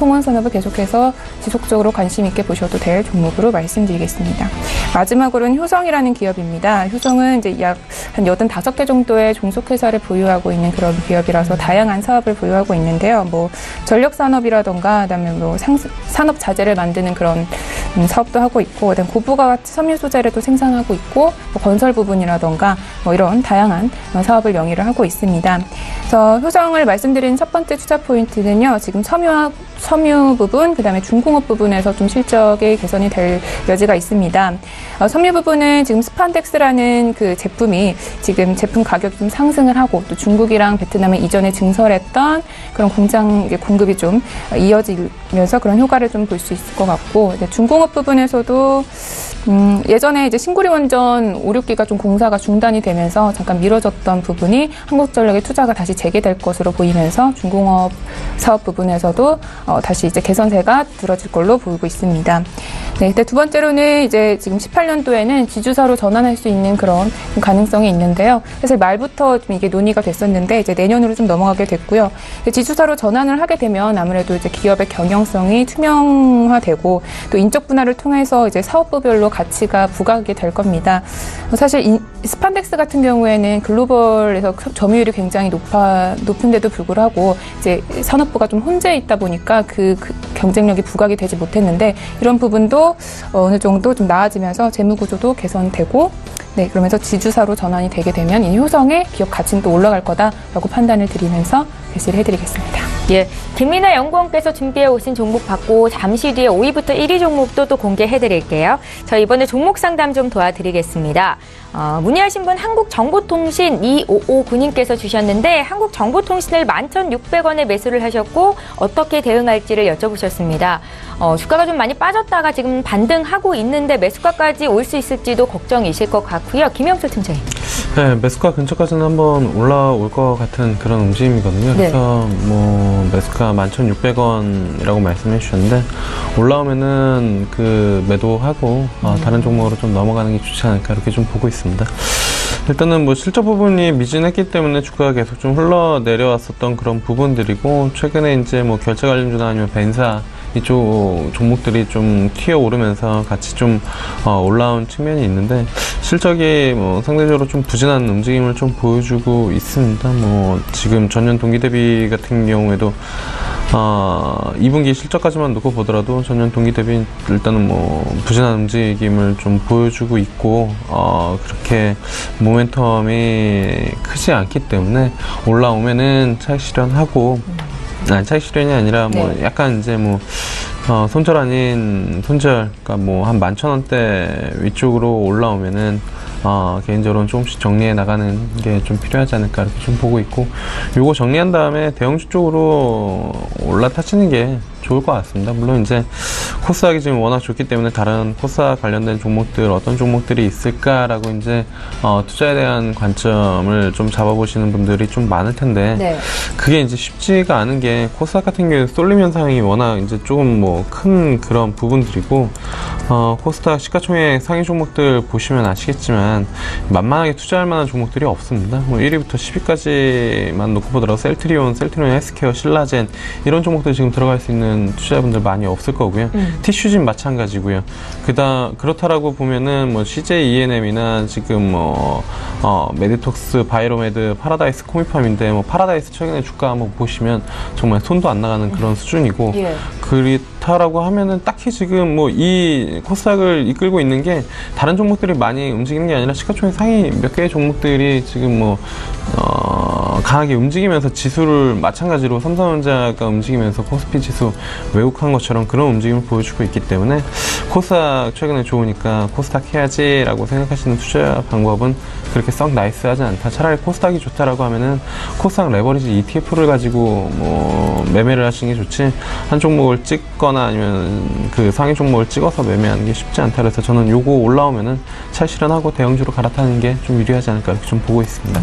홍원산업을 계속해서 지속적으로 관심 있게 보셔도 될 종목으로 말씀드리겠습니다. 마지막으로는 효성이라는 기업입니다. 효성은 이제 약 한 85개 정도의 종속회사를 보유하고 있는 그런 기업이라서 다양한 사업을 보유하고 있는데요. 뭐 전력 산업이라던가, 그다음에 뭐 산업 자재를 만드는 그런 사업도 하고 있고, 그다음 고부가 가치 섬유 소재를 또 생산하고 있고, 뭐 건설 부분이라던가 뭐 이런 다양한 사업을 영위를 하고 있습니다. 그래서 효성을 말씀드린 첫 번째 투자 포인트는요, 지금 섬유 부분, 그다음에 중공업 부분에서 좀 실적의 개선이 될 여지가 있습니다. 섬유 부분은 지금 스판덱스라는 그 제품이 지금 제품 가격이 좀 상승을 하고, 또 중국이랑 베트남에 이전에 증설했던 그런 공장 공급이 좀 이어지면서 그런 효과를 좀 볼 수 있을 것 같고, 중공업 부분에서도 예전에 이제 신고리 원전 5, 6기가 좀 공사가 중단이 되면서 잠깐 미뤄졌던 부분이 한국전력의 투자가 다시 재개될 것으로 보이면서 중공업 사업 부분에서도 다시 이제 개선세가 들어질 걸로 보이고 있습니다. 네, 두 번째로는 이제 지금 18년도에는 지주사로 전환할 수 있는 그런 가능성이 있는데요. 사실 말부터 좀 이게 논의가 됐었는데 이제 내년으로 좀 넘어가게 됐고요. 지주사로 전환을 하게 되면 아무래도 이제 기업의 경영성이 투명화되고 또 인적 분할을 통해서 이제 사업부별로 가치가 부각이 될 겁니다. 사실 스판덱스 같은 경우에는 글로벌에서 점유율이 굉장히 높은데도 불구하고 이제 산업부가 좀 혼재해 있다 보니까 그 경쟁력이 부각이 되지 못했는데 이런 부분도 어느 정도 좀 나아지면서 재무 구조도 개선되고 네, 그러면서 지주사로 전환이 되게 되면 이 효성의 기업 가치는 또 올라갈 거다라고 판단을 드리면서 제시를 해드리겠습니다. 예, 김민아 연구원께서 준비해 오신 종목 받고 잠시 뒤에 5위부터 1위 종목도 또 공개해드릴게요. 저 이번에 종목 상담 좀 도와드리겠습니다. 문의하신 분 한국정보통신 2559님께서 주셨는데 한국정보통신을 11,600원에 매수를 하셨고 어떻게 대응할지를 여쭤보셨습니다. 주가가 좀 많이 빠졌다가 지금 반등하고 있는데 매수가까지 올 수 있을지도 걱정이실 것 같고요. 김영철 팀장님. 네, 매수가 근처까지는 한번 올라올 것 같은 그런 움직임이거든요. 네. 그래서 뭐 매수가 11,600원이라고 말씀해 주셨는데 올라오면은 그 매도하고 다른 종목으로 좀 넘어가는 게 좋지 않을까 이렇게 좀 보고 있습니다. 일단은 뭐 실적 부분이 미진했기 때문에 주가가 계속 좀 흘러내려왔었던 그런 부분들이고 최근에 이제 뭐 결제 관련주나 아니면 벤사 이쪽 종목들이 좀 튀어오르면서 같이 좀 올라온 측면이 있는데 실적이 뭐 상대적으로 좀 부진한 움직임을 좀 보여주고 있습니다. 뭐 지금 전년 동기 대비 같은 경우에도 2분기 실적까지만 놓고 보더라도 전년 동기 대비 일단은 뭐 부진한 움직임을 좀 보여주고 있고 그렇게 모멘텀이 크지 않기 때문에 올라오면은 차익 실현하고 차익 실현이 아니라 뭐 네. 약간 이제 뭐 손절 아닌 손절, 그러니까 뭐 한 11,000원대 위쪽으로 올라오면은 개인적으로는 조금씩 정리해 나가는 게 좀 필요하지 않을까 이렇게 좀 보고 있고, 요거 정리한 다음에 대형주 쪽으로 올라타시는 게 좋을 것 같습니다. 물론 이제 코스닥이 지금 워낙 좋기 때문에 다른 코스닥 관련된 종목들 어떤 종목들이 있을까라고 이제 투자에 대한 관점을 좀 잡아보시는 분들이 좀 많을 텐데 네. 그게 이제 쉽지가 않은 게 코스닥 같은 경우에 쏠림 현상이 워낙 이제 조금 뭐 큰 그런 부분들이고 코스닥 시가총액 상위 종목들 보시면 아시겠지만 만만하게 투자할 만한 종목들이 없습니다. 뭐 1위부터 10위까지만 놓고 보더라도 셀트리온, 헬스케어, 신라젠 이런 종목들 지금 들어갈 수 있는 투자자분들 많이 없을 거고요. 티슈진 마찬가지고요. 그렇다라고 보면은 뭐 CJ ENM이나 지금 뭐 메디톡스, 바이로메드, 파라다이스, 코미팜인데 뭐 파라다이스 최근에 주가 한번 보시면 정말 손도 안 나가는 그런 수준이고 예. 그렇다라고 하면은 딱히 지금 뭐 이 코스닥을 이끌고 있는 게 다른 종목들이 많이 움직이는 게 아니라 시가총액 상위 몇 개의 종목들이 지금 뭐 강하게 움직이면서 지수를 마찬가지로 삼성전자가 움직이면서 코스피 지수 왜곡한 것처럼 그런 움직임을 보여주고 있기 때문에 코스닥 최근에 좋으니까 코스닥 해야지 라고 생각하시는 투자 방법은 그렇게 썩 나이스하지 않다. 차라리 코스닥이 좋다라고 하면은 코스닥 레버리지 ETF를 가지고 뭐 매매를 하시는 게 좋지, 한 종목을 찍거나 아니면 그 상위 종목을 찍어서 매매하는 게 쉽지 않다. 그래서 저는 요거 올라오면은 차익 실현하고 대형주로 갈아타는 게 좀 유리하지 않을까 이렇게 좀 보고 있습니다.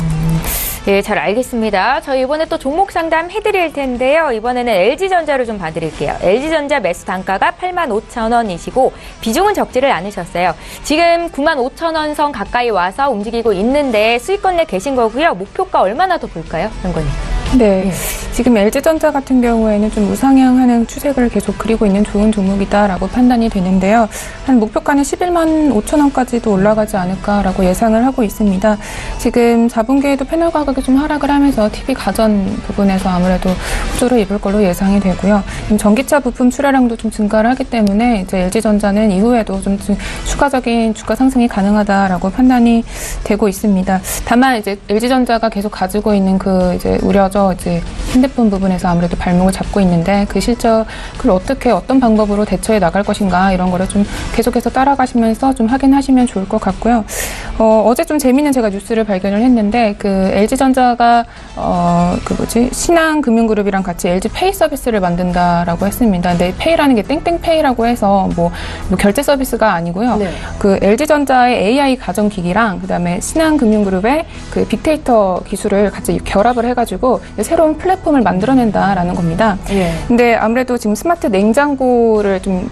예, 잘 알겠습니다. 저희 이번에 또 종목 상담 해드릴 텐데요. 이번에는 LG전자로 좀 봐드릴게요. LG전자 매수 단가가 85,000원이시고 비중은 적지를 않으셨어요. 지금 95,000원 선 가까이 와서 움직이고 있는데 수익권 내 계신 거고요. 목표가 얼마나 더 볼까요, 연구원님? 네, 지금 LG전자 같은 경우에는 좀 우상향하는 추세를 계속 그리고 있는 좋은 종목이다라고 판단이 되는데요. 한 목표가는 11만 5천 원까지도 올라가지 않을까라고 예상을 하고 있습니다. 지금 4분기에도 패널 가격이 좀 하락을 하면서 TV 가전 부분에서 아무래도 호조를 입을 걸로 예상이 되고요. 전기차 부품 출하량도 좀 증가를 하기 때문에 이제 LG전자는 이후에도 좀 추가적인 주가 상승이 가능하다라고 판단이 되고 있습니다. 다만 이제 LG전자가 계속 가지고 있는 그 이제 우려죠. 이제 핸드폰 부분에서 아무래도 발목을 잡고 있는데 그 실적을 어떻게 어떤 방법으로 대처해 나갈 것인가 이런 거를 좀 계속해서 따라가시면서 좀 확인하시면 좋을 것 같고요. 어제 좀 재미있는 제가 뉴스를 발견을 했는데 그 LG전자가 신한금융그룹이랑 같이 LG페이 서비스를 만든다라고 했습니다. 근데 페이라는 게 땡땡페이라고 해서 뭐 결제 서비스가 아니고요. 네. 그 LG전자의 AI 가전기기랑 그다음에 신한금융그룹의 그 빅데이터 기술을 같이 결합을 해가지고 새로운 플랫폼을 만들어낸다라는 겁니다. 예. 근데 아무래도 지금 스마트 냉장고를 좀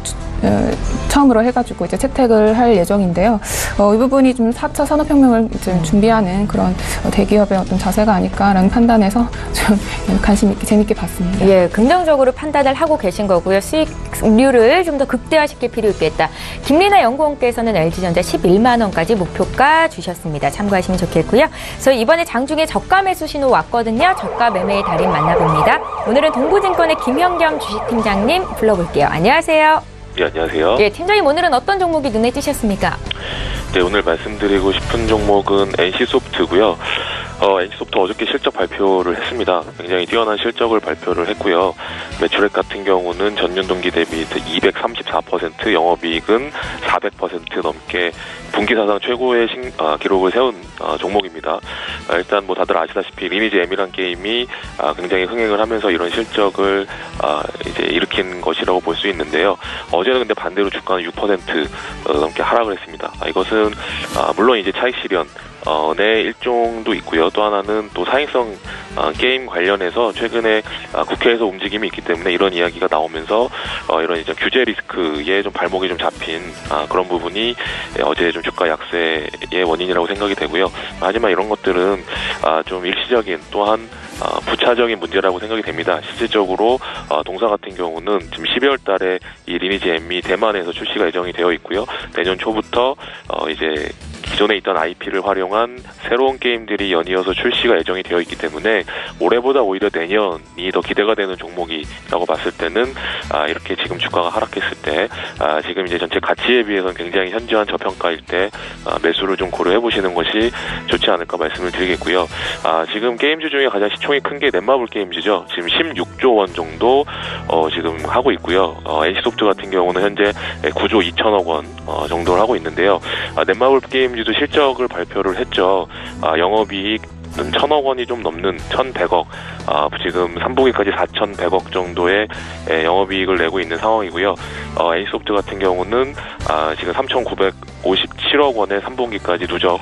처음으로 해가지고 이제 채택을 할 예정인데요. 이 부분이 좀 4차 산업혁명을 이제 준비하는 그런 대기업의 어떤 자세가 아닐까라는 판단에서 좀 관심 있게 재밌게 봤습니다. 예, 긍정적으로 판단을 하고 계신 거고요. 수익률을 좀 더 극대화시킬 필요 있겠다. 김리나 연구원께서는 LG전자 11만 원까지 목표가 주셨습니다. 참고하시면 좋겠고요. 저희 이번에 장중에 저가 매수 신호 왔거든요. 저가 매매의 달인 만나봅니다. 오늘은 동부증권의 김현겸 주식팀장님 불러볼게요. 안녕하세요. 네, 안녕하세요. 예, 팀장님 오늘은 어떤 종목이 눈에 띄셨습니까? 네, 오늘 말씀드리고 싶은 종목은 NC소프트고요. NC소프트 어저께 실적 발표를 했습니다. 굉장히 뛰어난 실적을 발표를 했고요. 매출액 같은 경우는 전년 동기 대비 234%, 영업이익은 400% 넘게 분기 사상 최고의 기록을 세운 종목입니다. 일단 뭐 다들 아시다시피 리니지 M이란 게임이 굉장히 흥행을 하면서 이런 실적을 이제 일으킨 것이라고 볼 수 있는데요. 어제는 근데 반대로 주가는 6% 넘게 하락을 했습니다. 이것은 물론 이제 차익 실현 내 일종도 있고요. 또 하나는 또 사행성 게임 관련해서 최근에 국회에서 움직임이 있기 때문에 이런 이야기가 나오면서 이런 이제 규제 리스크에 좀 발목이 좀 잡힌 그런 부분이 어제 좀 주가 약세의 원인이라고 생각이 되고요. 하지만 이런 것들은 좀 일시적인 또한 부차적인 문제라고 생각이 됩니다. 실질적으로 동사 같은 경우는 지금 12월 달에 이 리니지 M이 대만에서 출시가 예정이 되어 있고요. 내년 초부터 이제 기존에 있던 IP를 활용한 새로운 게임들이 연이어서 출시가 예정이 되어 있기 때문에 올해보다 오히려 내년이 더 기대가 되는 종목이라고 봤을 때는 이렇게 지금 주가가 하락했을 때 지금 이제 전체 가치에 비해서는 굉장히 현저한 저평가일 때 매수를 좀 고려해 보시는 것이 좋지 않을까 말씀을 드리겠고요. 지금 게임주 중에 가장 시총이 큰 게 넷마블 게임즈죠. 지금 16조 원 정도 지금 하고 있고요. NC소프트 같은 경우는 현재 9조 2천억 원 정도를 하고 있는데요. 넷마블 게임즈도 실적을 발표를 했죠. 영업이익 1,000억 원이 좀 넘는 1,100억, 지금 3분기까지 4,100억 정도의 영업이익을 내고 있는 상황이고요. NC소프트 같은 경우는 지금 3,957억 원의 3분기까지 누적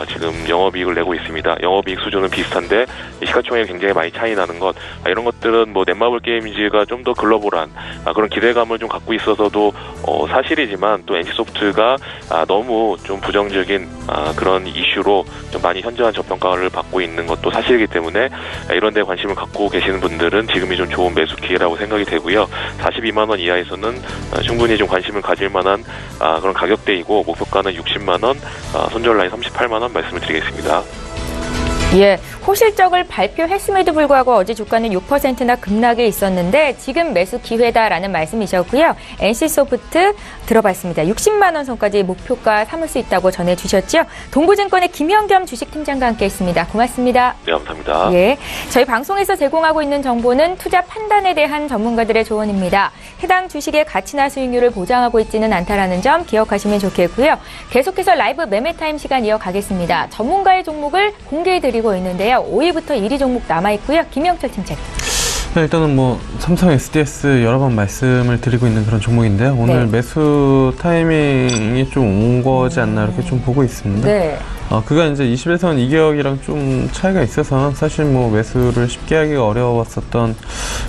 지금 영업이익을 내고 있습니다. 영업이익 수준은 비슷한데 시가총액이 굉장히 많이 차이 나는 것, 이런 것들은 뭐 넷마블 게임즈가 좀 더 글로벌한 그런 기대감을 좀 갖고 있어서도 사실이지만 또 NC소프트가 너무 좀 부정적인 그런 이슈로 좀 많이 현저한 저평가를 받고 있는 것도 사실이기 때문에 이런 데 관심을 갖고 계시는 분들은 지금이 좀 좋은 매수 기회라고 생각이 되고요. 42만 원 이하에서는 충분히 좀 관심을 가질 만한 그런 가격대이고 목표가는 60만 원, 손절 라인 38만 원 말씀을 드리겠습니다. 예, 호실적을 발표했음에도 불구하고 어제 주가는 6%나 급락에 있었는데 지금 매수 기회다라는 말씀이셨고요. NC소프트 들어봤습니다. 60만 원 선까지 목표가 삼을 수 있다고 전해주셨죠. 동부증권의 김현겸 주식팀장과 함께했습니다. 고맙습니다. 네, 감사합니다. 예, 저희 방송에서 제공하고 있는 정보는 투자 판단에 대한 전문가들의 조언입니다. 해당 주식의 가치나 수익률을 보장하고 있지는 않다라는 점 기억하시면 좋겠고요. 계속해서 라이브 매매타임 시간 이어가겠습니다. 전문가의 종목을 공개해드리고 있는데요. 5위부터 1위 종목 남아있고요. 김영철 팀장님. 네, 일단은 뭐 삼성 SDS 여러 번 말씀을 드리고 있는 그런 종목인데요. 오늘 네. 매수 타이밍이 좀 온 거지 않나 이렇게 좀 보고 있습니다. 네. 그가 이제 21선 이격이랑 좀 차이가 있어서 사실 뭐 매수를 쉽게 하기가 어려웠었던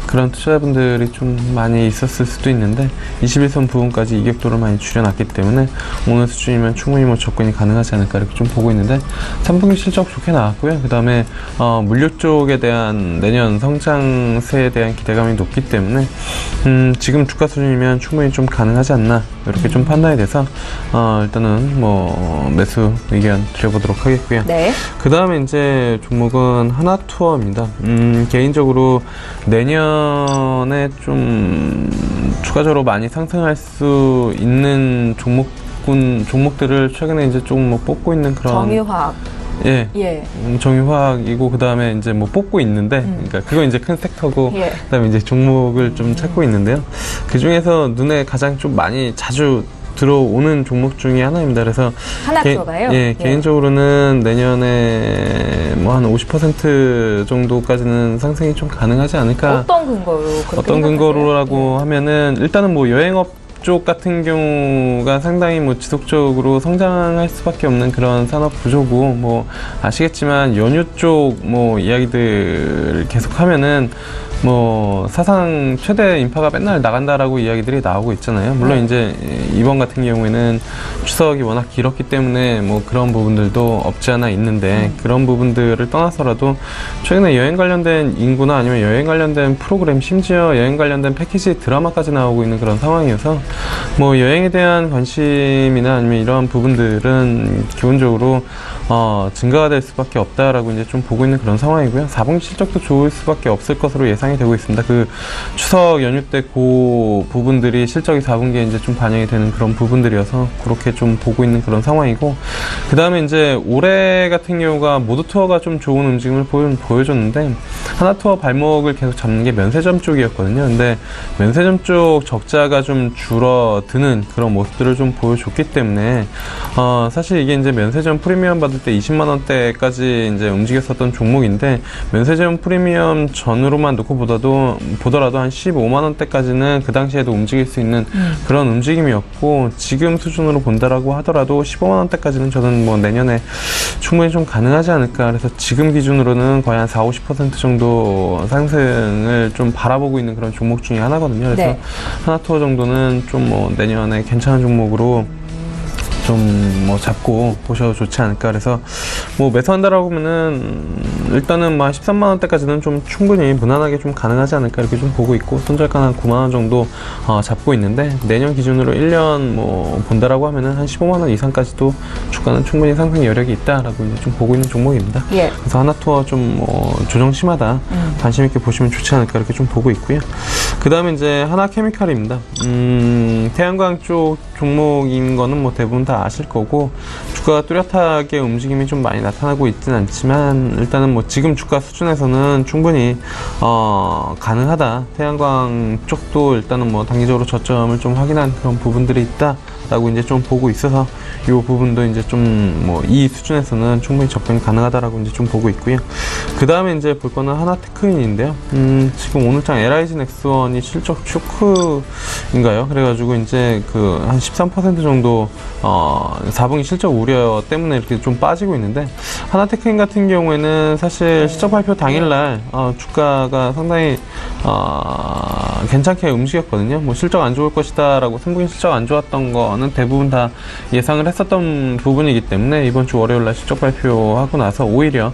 그런 투자자분들이 좀 많이 있었을 수도 있는데 21선 부분까지 이격도를 많이 줄여놨기 때문에 오늘 수준이면 충분히 뭐 접근이 가능하지 않을까 이렇게 좀 보고 있는데 3분기 실적 좋게 나왔고요. 그 다음에 물류 쪽에 대한 내년 성장세에 대한 기대감이 높기 때문에 지금 주가 수준이면 충분히 좀 가능하지 않나 이렇게 좀 판단이 돼서 일단은 뭐 매수 의견 드려보도록 하겠고요. 네. 그 다음에 이제 종목은 하나투어입니다. 개인적으로 내년에 좀 추가적으로 많이 상승할 수 있는 종목들을 최근에 이제 좀 뭐 뽑고 있는 그런 정유화학. 예. 정유화학이고 그다음에 이제 뭐 뽑고 있는데 그러니까 그거 이제 큰 섹터고 예. 그다음에 이제 종목을 좀 찾고 있는데요. 그중에서 눈에 가장 좀 많이 자주 들어오는 종목 중에 하나입니다. 그래서 하나투어가요? 예. 개인적으로는 내년에 뭐 한 50% 정도까지는 상승이 좀 가능하지 않을까. 어떤 근거로 그렇게 어떤 근거로라고 예. 하면은 일단은 뭐 여행업 쪽 같은 경우가 상당히 뭐 지속적으로 성장할 수밖에 없는 그런 산업 구조고 뭐 아시겠지만 연휴 쪽 뭐 이야기들 계속 하면은 뭐 사상 최대 인파가 맨날 나간다라고 이야기들이 나오고 있잖아요. 물론 이제 이번 같은 경우에는 추석이 워낙 길었기 때문에 뭐 그런 부분들도 없지 않아 있는데 그런 부분들을 떠나서라도 최근에 여행 관련된 인구나 아니면 여행 관련된 프로그램, 심지어 여행 관련된 패키지 드라마까지 나오고 있는 그런 상황이어서 뭐 여행에 대한 관심이나 아니면 이러한 부분들은 기본적으로 증가가 될 수밖에 없다라고 이제 좀 보고 있는 그런 상황이고요. 4분기 실적도 좋을 수밖에 없을 것으로 예상이 되고 있습니다. 그 추석 연휴 때 그 부분들이 실적이 4분기에 이제 좀 반영이 되는 그런 부분들이어서 그렇게 좀 보고 있는 그런 상황이고, 그 다음에 이제 올해 같은 경우가 모두 투어가 좀 좋은 움직임을 보여줬는데 하나투어 발목을 계속 잡는 게 면세점 쪽이었거든요. 근데 면세점 쪽 적자가 좀 줄어드는 그런 모습들을 좀 보여줬기 때문에 사실 이게 이제 면세점 프리미엄 받을 때 20만 원대까지 이제 움직였었던 종목인데 면세점 프리미엄 전으로만 놓고 보더라도 한 15만 원대까지는 그 당시에도 움직일 수 있는 그런 움직임이었고, 지금 수준으로 본다라고 하더라도 15만 원대까지는 저는 뭐 내년에 충분히 좀 가능하지 않을까. 그래서 지금 기준으로는 거의 한 40-50% 정도 상승을 좀 바라보고 있는 그런 종목 중에 하나거든요. 그래서 네. 하나투어 정도는 좀 뭐 내년에 괜찮은 종목으로 좀 뭐 잡고 보셔도 좋지 않을까. 그래서 뭐 매수한다라고 하면은 일단은 뭐 한 13만 원대까지는 좀 충분히 무난하게 좀 가능하지 않을까 이렇게 좀 보고 있고, 손절가는 한 9만 원 정도 잡고 있는데 내년 기준으로 1년 뭐 본다라고 하면은 한 15만 원 이상까지도 주가는 충분히 상승 여력이 있다라고 이제 좀 보고 있는 종목입니다. 예. 그래서 하나투어 좀 뭐 조정 심하다, 관심 있게 보시면 좋지 않을까 이렇게 좀 보고 있고요. 그 다음에 이제 하나케미칼입니다. 태양광 쪽 종목인 거는 뭐 대부분 다 아실 거고, 주가가 뚜렷하게 움직임이 좀 많이 나타나고 있진 않지만 일단은 뭐 지금 주가 수준에서는 충분히 가능하다. 태양광 쪽도 일단은 뭐 단기적으로 저점을 좀 확인한 그런 부분들이 있다라고 이제 좀 보고 있어서 이 부분도 이제 좀 뭐 이 수준에서는 충분히 접근이 가능하다라고 이제 좀 보고 있고요. 그 다음에 이제 볼 거는 하나테크인인데요. 지금 오늘장 LIG 넥스원이 실적 쇼크인가요? 그래가지고 이제 그 한 13% 정도 4분기 실적 우려 때문에 이렇게 좀 빠지고 있는데, 하나테크인 같은 경우에는 사실 실적 발표 당일날 주가가 상당히 괜찮게 움직였거든요. 뭐 실적 안 좋을 것이다라고, 3분기 실적 안 좋았던 거는 대부분 다 예상을 했었던 부분이기 때문에 이번 주 월요일날 실적 발표하고 나서 오히려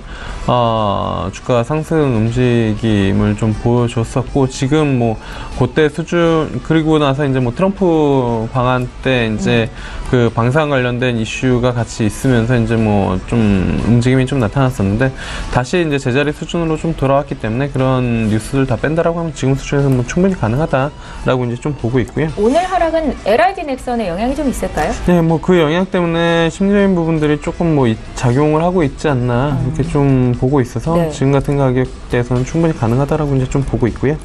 주가 상승 움직임을 좀 보여줬었고, 지금 뭐 그때 수준, 그리고 나서 이제 뭐 트럼프 방한 때 이제 그 방산 관련된 이슈가 같이 있으면서 이제 뭐 좀 움직임이 좀 나타났었는데 다시 이제 제자리 수준으로 좀 돌아왔기 때문에 그런 뉴스를 다 뺀다라고 하면 지금 수준에서는 뭐 충분히 가능하다라고 이제 좀 보고 있고요. 오늘 하락은 LIG 넥슨의 영향이 좀 있을까요? 네, 뭐 그 영향 때문에 심리적인 부분들이 조금 뭐 작용을 하고 있지 않나 이렇게 좀 보고 있어서 네. 지금 같은 가격대에서는 충분히 가능하다라고 이제 좀 보고 있고요.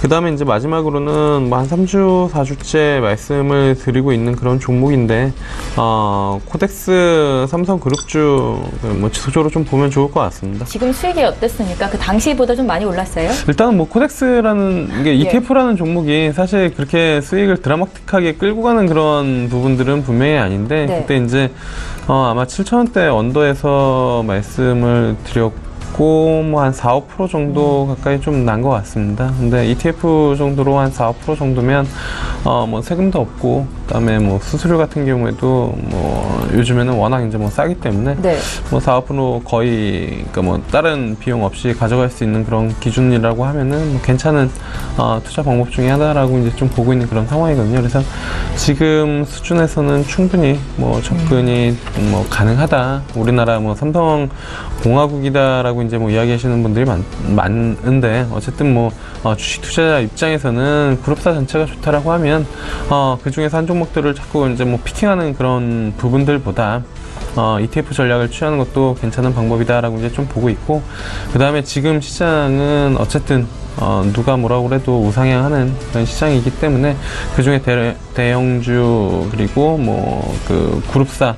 그 다음에 이제 마지막으로는 뭐 한 3주, 4주째 말씀을 드리고 있는 그런 종목인데, 코덱스 삼성그룹주 뭐 지속적으로 좀 보면 좋을 것 같습니다. 지금 수익이 어땠습니까? 그 당시보다 좀 많이 올랐어요? 일단은 뭐 코덱스라는 이게 ETF라는 종목이 사실 그렇게 수익을 드라마틱하게 끌고 가는 그런 부분들은 분명히 아닌데, 네. 그때 이제 아마 7,000원대 언더에서 말씀을 드렸고, 뭐 한 4-5% 정도 가까이 좀 난 것 같습니다. 근데 ETF 정도로 한 4-5% 정도면 뭐 세금도 없고, 그다음에 뭐 수수료 같은 경우에도 뭐 요즘에는 워낙 이제 뭐 싸기 때문에 네. 뭐 4-5% 거의, 그러니까 뭐 다른 비용 없이 가져갈 수 있는 그런 기준이라고 하면은 뭐 괜찮은 투자 방법 중에 하나라고 이제 좀 보고 있는 그런 상황이거든요. 그래서 지금 수준에서는 충분히 뭐 접근이 뭐 가능하다. 우리나라 뭐 삼성공화국이다라고 이제 뭐 이야기하시는 분들이 많은데, 어쨌든 뭐 주식 투자자 입장에서는 그룹사 전체가 좋다라고 하면 그 중에서 한 종목들을 자꾸 이제 뭐 피킹하는 그런 부분들보다 ETF 전략을 취하는 것도 괜찮은 방법이다라고 이제 좀 보고 있고, 그 다음에 지금 시장은 어쨌든 누가 뭐라고 그래도 우상향하는 그런 시장이기 때문에 그 중에 대형주 그리고 뭐 그 그룹사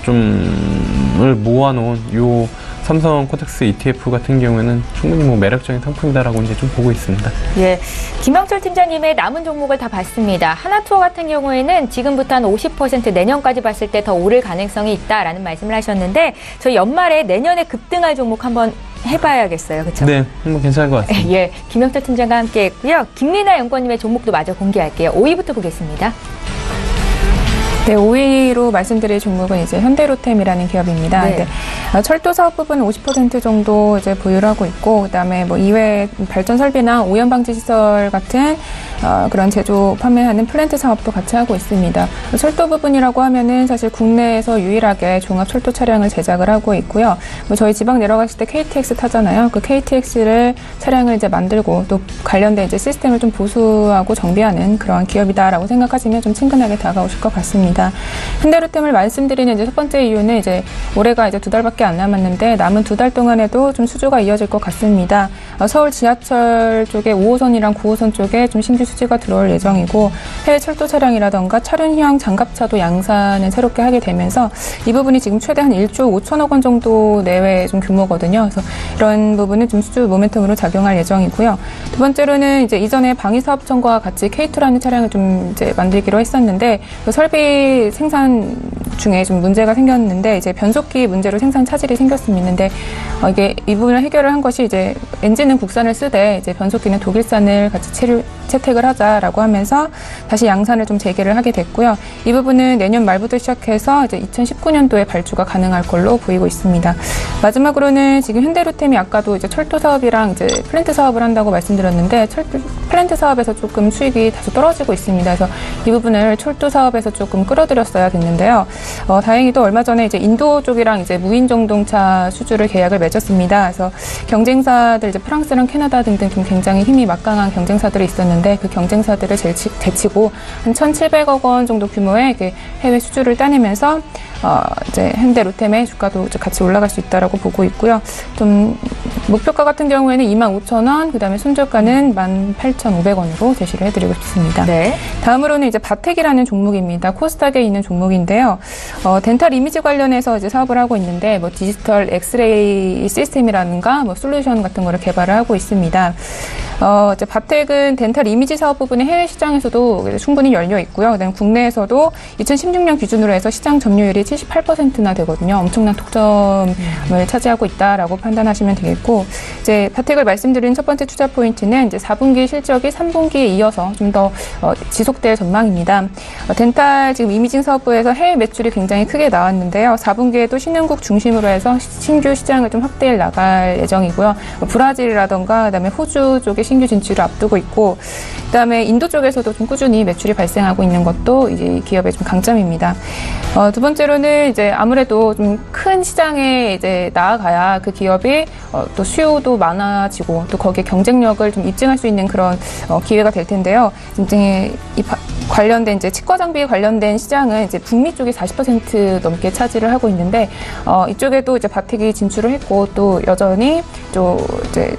좀을 모아놓은 요 삼성 코덱스 ETF 같은 경우에는 충분히 뭐 매력적인 상품이다라고 이제 좀 보고 있습니다. 예, 김영철 팀장님의 남은 종목을 다 봤습니다. 하나투어 같은 경우에는 지금부터 한 50% 내년까지 봤을 때 더 오를 가능성이 있다라는 말씀을 하셨는데, 저희 연말에 내년에 급등할 종목 한번 해봐야겠어요. 그렇죠? 네, 한번 괜찮을 것 같습니다. 예, 김영철 팀장과 함께했고요. 김리나 연구원님의 종목도 마저 공개할게요. 5위부터 보겠습니다. 네, 5위로 말씀드릴 종목은 이제 현대로템이라는 기업입니다. 네. 철도 사업 부분은 50% 정도 이제 보유를 하고 있고, 그다음에 뭐 이외 발전 설비나 오염 방지 시설 같은 그런 제조 판매하는 플랜트 사업도 같이 하고 있습니다. 철도 부분이라고 하면은 사실 국내에서 유일하게 종합 철도 차량을 제작을 하고 있고요. 뭐 저희 지방 내려갔을 때 KTX 타잖아요. 그 KTX를 차량을 이제 만들고 또 관련된 이제 시스템을 좀 보수하고 정비하는 그런 기업이다라고 생각하시면 좀 친근하게 다가오실 것 같습니다. 현대로템을 말씀드리는 이제 첫 번째 이유는 이제 올해가 이제 2달밖에 안 남았는데 남은 2달 동안에도 좀 수주가 이어질 것 같습니다. 서울 지하철 쪽에 5호선이랑 9호선 쪽에 좀 신규 수주가 들어올 예정이고 해외 철도 차량이라던가 차륜형 장갑차도 양산을 새롭게 하게 되면서 이 부분이 지금 최대 한 1조 5천억 원 정도 내외 좀 규모거든요. 그래서 이런 부분은 좀 수주 모멘텀으로 작용할 예정이고요. 두 번째로는 이제 이전에 방위사업청과 같이 K2라는 차량을 좀 이제 만들기로 했었는데 그 설비 생산 중에 좀 문제가 생겼는데 이제 변속기 문제로 생산 차질이 생겼습니다. 근데 이게 이 부분을 해결을 한 것이 이제 엔진은 국산을 쓰되 이제 변속기는 독일산을 같이 채택을 하자라고 하면서 다시 양산을 좀 재개를 하게 됐고요. 이 부분은 내년 말부터 시작해서 이제 2019년도에 발주가 가능할 걸로 보이고 있습니다. 마지막으로는 지금 현대로템이 아까도 이제 철도 사업이랑 이제 플랜트 사업을 한다고 말씀드렸는데 플랜트 사업에서 조금 수익이 다소 떨어지고 있습니다. 그래서 이 부분을 철도 사업에서 조금 끌어들였어야 됐는데요. 다행히도 얼마 전에 이제 인도 쪽이랑 이제 무인 전동차 수주를 계약을 맺었습니다. 그래서 경쟁사들 이제 프랑스랑 캐나다 등등 좀 굉장히 힘이 막강한 경쟁사들이 있었는데 그 경쟁사들을 제치고 한 1,700억 원 정도 규모의 해외 수주를 따내면서 이제 현대로템의 주가도 이제 같이 올라갈 수 있다라고 보고 있고요. 좀 목표가 같은 경우에는 25,000원, 그다음에 손절가는 18,500원으로 제시를 해드리고 싶습니다. 네. 다음으로는 이제 바텍이라는 종목입니다. 코스닥에 있는 종목인데요. 덴탈 이미지 관련해서 이제 사업을 하고 있는데 뭐 디지털 엑스레이 시스템이라든가 뭐 솔루션 같은 거를 개발을 하고 있습니다. 이제 바텍은 덴탈 이미지 사업 부분에 해외 시장에서도 충분히 열려 있고요. 그다음에 국내에서도 2016년 기준으로 해서 시장 점유율이 78%나 되거든요. 엄청난 독점을 차지하고 있다라고 판단하시면 되겠고, 이제 바텍을 말씀드린 첫 번째 투자 포인트는 이제 4분기 실적이 3분기에 이어서 좀 더 지속될 전망입니다. 덴탈 지금 이미징 사업부에서 해외 매출이 굉장히 크게 나왔는데요. 4분기에도 신흥국 중심으로 해서 신규 시장을 좀 확대해 나갈 예정이고요. 브라질이라던가 그다음에 호주 쪽에 신규 진출을 앞두고 있고, 그다음에 인도 쪽에서도 좀 꾸준히 매출이 발생하고 있는 것도 이제 기업의 좀 강점입니다. 두 번째로는 이제 아무래도 좀 큰 시장에 이제 나아가야 그 기업이 또 수요도 많아지고 또 거기에 경쟁력을 좀 입증할 수 있는 그런 기회가 될 텐데요. 굉장히 관련된 이제 치과 장비 관련된 시장은 이제 북미 쪽이 40% 넘게 차지를 하고 있는데 이쪽에도 이제 바텍이 진출을 했고 또 여전히 또 이제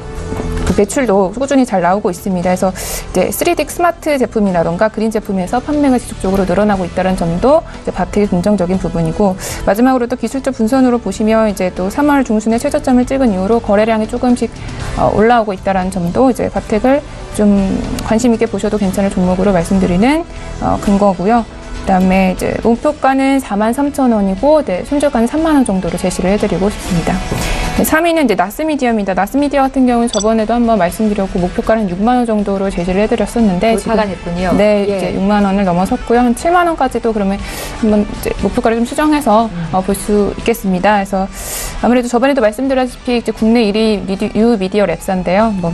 그 매출도 꾸준히 잘 나오고 있습니다. 그래서 이제 3D 스마트 제품이라던가 그린 제품에서 판매가 지속적으로 늘어나고 있다는 점도 이제 바텍의 긍정적인 부분이고, 마지막으로 또 기술적 분선으로 보시면 이제 또 3월 중순에 최저점을 찍은 이후로 거래량이 조금씩 올라오고 있다는 점도 이제 바텍을 좀 관심 있게 보셔도 괜찮을 종목으로 말씀드리는 근거고요. 그다음에 이제 목표가는 43,000원이고, 네, 손절가는 3만 원 정도로 제시를 해드리고 싶습니다. 네, 3위는 이제 나스미디어입니다. 나스미디어 같은 경우는 저번에도 한번 말씀드렸고 목표가는 6만 원 정도로 제시를 해드렸었는데 돌파가 됐군요. 네, 예. 이제 6만 원을 넘어섰고요. 한 7만 원까지도 그러면 한번 이제 목표가를 좀 수정해서 볼 수 있겠습니다. 그래서 아무래도 저번에도 말씀드렸다시피 이제 국내 1위 유미디어 랩사인데요. 뭐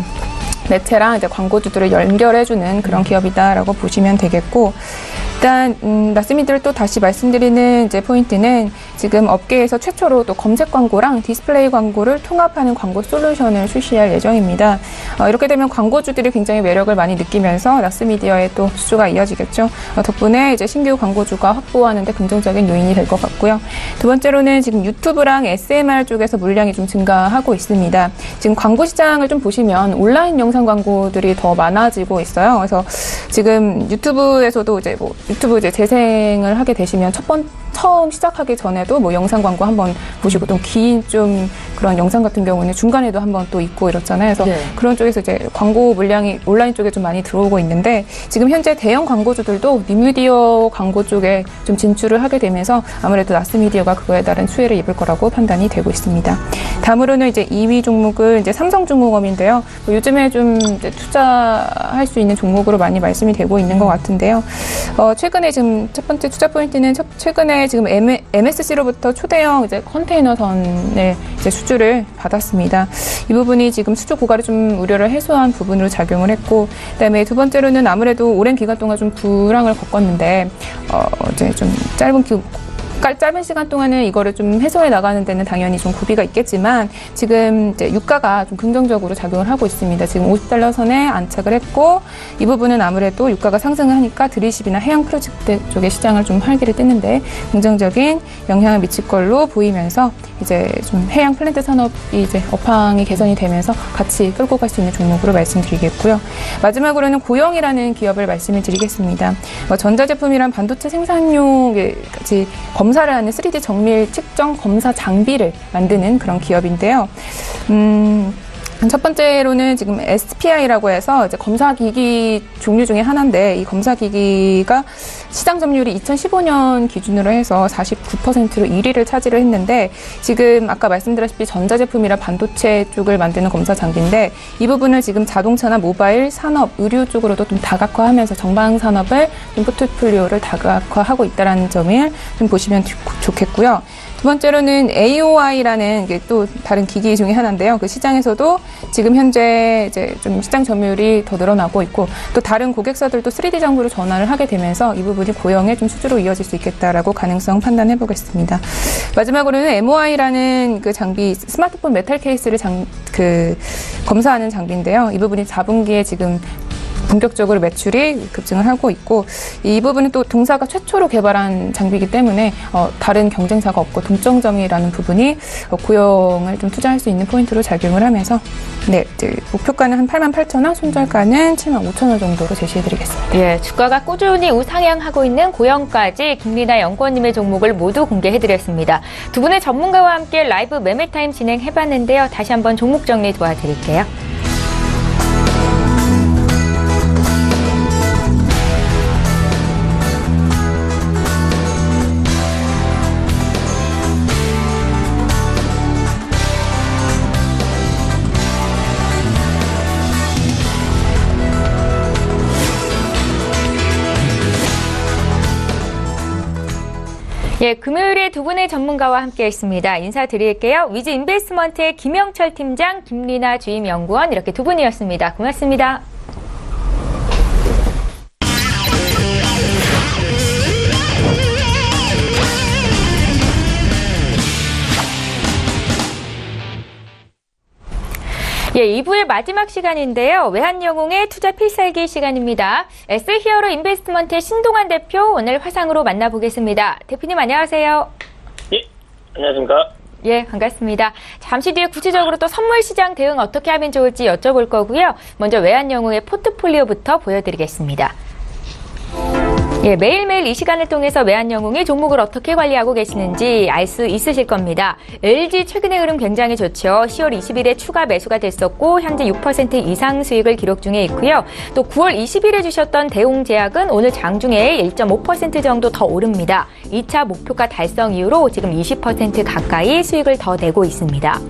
매체랑 이제 광고주들을 연결해주는 그런 기업이다라고 보시면 되겠고, 일단 나스미디어를 또 다시 말씀드리는 이제 포인트는 지금 업계에서 최초로 또 검색 광고랑 디스플레이 광고를 통합하는 광고 솔루션을 출시할 예정입니다. 이렇게 되면 광고주들이 굉장히 매력을 많이 느끼면서 나스미디어의 또 수주가 이어지겠죠. 덕분에 이제 신규 광고주가 확보하는 데 긍정적인 요인이 될 것 같고요. 두 번째로는 지금 유튜브랑 SMR 쪽에서 물량이 좀 증가하고 있습니다. 지금 광고 시장을 좀 보시면 온라인 영상 광고들이 더 많아지고 있어요. 그래서 지금 유튜브에서도 이제 뭐 유튜브 이제 재생을 하게 되시면 첫 번째 처음 시작하기 전에도 뭐 영상 광고 한번 보시고 또 긴 좀 그런 영상 같은 경우는 중간에도 한번 또 있고 이렇잖아요. 그래서 그런 쪽에서 이제 광고 물량이 온라인 쪽에 좀 많이 들어오고 있는데 지금 현재 대형 광고주들도 뉴미디어 광고 쪽에 좀 진출을 하게 되면서 아무래도 나스미디어가 그거에 따른 수혜를 입을 거라고 판단이 되고 있습니다. 다음으로는 이제 2위 종목은 이제 삼성중공업인데요. 요즘에 좀 이제 투자할 수 있는 종목으로 많이 말씀이 되고 있는 것 같은데요. 최근에 지금 첫 번째 투자 포인트는 최근에 지금 MSC로부터 초대형 이제 컨테이너선의 이제 수주를 받았습니다. 이 부분이 지금 수주 고갈을 좀 우려를 해소한 부분으로 작용을 했고, 그다음에 두 번째로는 아무래도 오랜 기간 동안 좀 불황을 겪었는데 이제 좀 짧은 시간 동안은 이거를 좀 해소해 나가는 데는 당연히 좀 고비가 있겠지만 지금 이제 유가가 좀 긍정적으로 작용을 하고 있습니다. 지금 $50 선에 안착을 했고 이 부분은 아무래도 유가가 상승을 하니까 드리십이나 해양 크루즈 쪽의 시장을 좀 활기를 띠는데 긍정적인 영향을 미칠 걸로 보이면서 이제 좀 해양 플랜트 산업이 이제 업황이 개선이 되면서 같이 끌고 갈 수 있는 종목으로 말씀드리겠고요. 마지막으로는 고영이라는 기업을 말씀을 드리겠습니다. 전자제품이란 반도체 생산용 같이 검사를 하는 3D 정밀 측정 검사 장비를 만드는 그런 기업인데요. 첫 번째로는 지금 SPI라고 해서 이제 검사기기 종류 중에 하나인데 이 검사기기가 시장 점유율이 2015년 기준으로 해서 49%로 1위를 차지를 했는데 지금 아까 말씀드렸다시피 전자제품이라 반도체 쪽을 만드는 검사 장비인데 이 부분을 지금 자동차나 모바일, 산업, 의류 쪽으로도 좀 다각화하면서 정방 산업을 좀 포트폴리오를 다각화하고 있다는 점을 좀 보시면 좋겠고요. 두 번째로는 AOI라는 게 또 다른 기기 중에 하나인데요. 그 시장에서도 지금 현재 이제 좀 시장 점유율이 더 늘어나고 있고 또 다른 고객사들도 3D 장비로 전환을 하게 되면서 이 부분이 고영의 좀 수주로 이어질 수 있겠다라고 가능성 판단해 보겠습니다. 마지막으로는 MOI라는 그 장비 스마트폰 메탈 케이스를 검사하는 장비인데요. 이 부분이 4분기에 지금 본격적으로 매출이 급증을 하고 있고 이 부분은 또 동사가 최초로 개발한 장비이기 때문에 다른 경쟁사가 없고 동점점이라는 부분이 고영을 좀 투자할 수 있는 포인트로 작용을 하면서 목표가는 한 88,000원, 손절가는 75,000원 정도로 제시해드리겠습니다. 예, 주가가 꾸준히 우상향하고 있는 고영까지 김리나 연구원님의 종목을 모두 공개해드렸습니다. 두 분의 전문가와 함께 라이브 매매타임 진행해봤는데요. 다시 한번 종목 정리 도와드릴게요. 예, 금요일에 두 분의 전문가와 함께했습니다. 인사드릴게요. 위즈 인베스트먼트의 김영철 팀장, 김리나 주임연구원 이렇게 두 분이었습니다. 고맙습니다. 예, 2부의 마지막 시간인데요. 외환영웅의 투자 필살기 시간입니다. S히어로 인베스트먼트의 신동환 대표 오늘 화상으로 만나보겠습니다. 대표님 안녕하세요. 예, 안녕하십니까. 예, 반갑습니다. 잠시 뒤에 구체적으로 또 선물 시장 대응 어떻게 하면 좋을지 여쭤볼 거고요. 먼저 외환영웅의 포트폴리오부터 보여드리겠습니다. 예, 매일매일 이 시간을 통해서 외환영웅이 종목을 어떻게 관리하고 계시는지 알 수 있으실 겁니다. LG 최근의 흐름 굉장히 좋죠. 10월 20일에 추가 매수가 됐었고 현재 6% 이상 수익을 기록 중에 있고요. 또 9월 20일에 주셨던 대웅제약은 오늘 장중에 1.5% 정도 더 오릅니다. 2차 목표가 달성 이후로 지금 20% 가까이 수익을 더 내고 있습니다.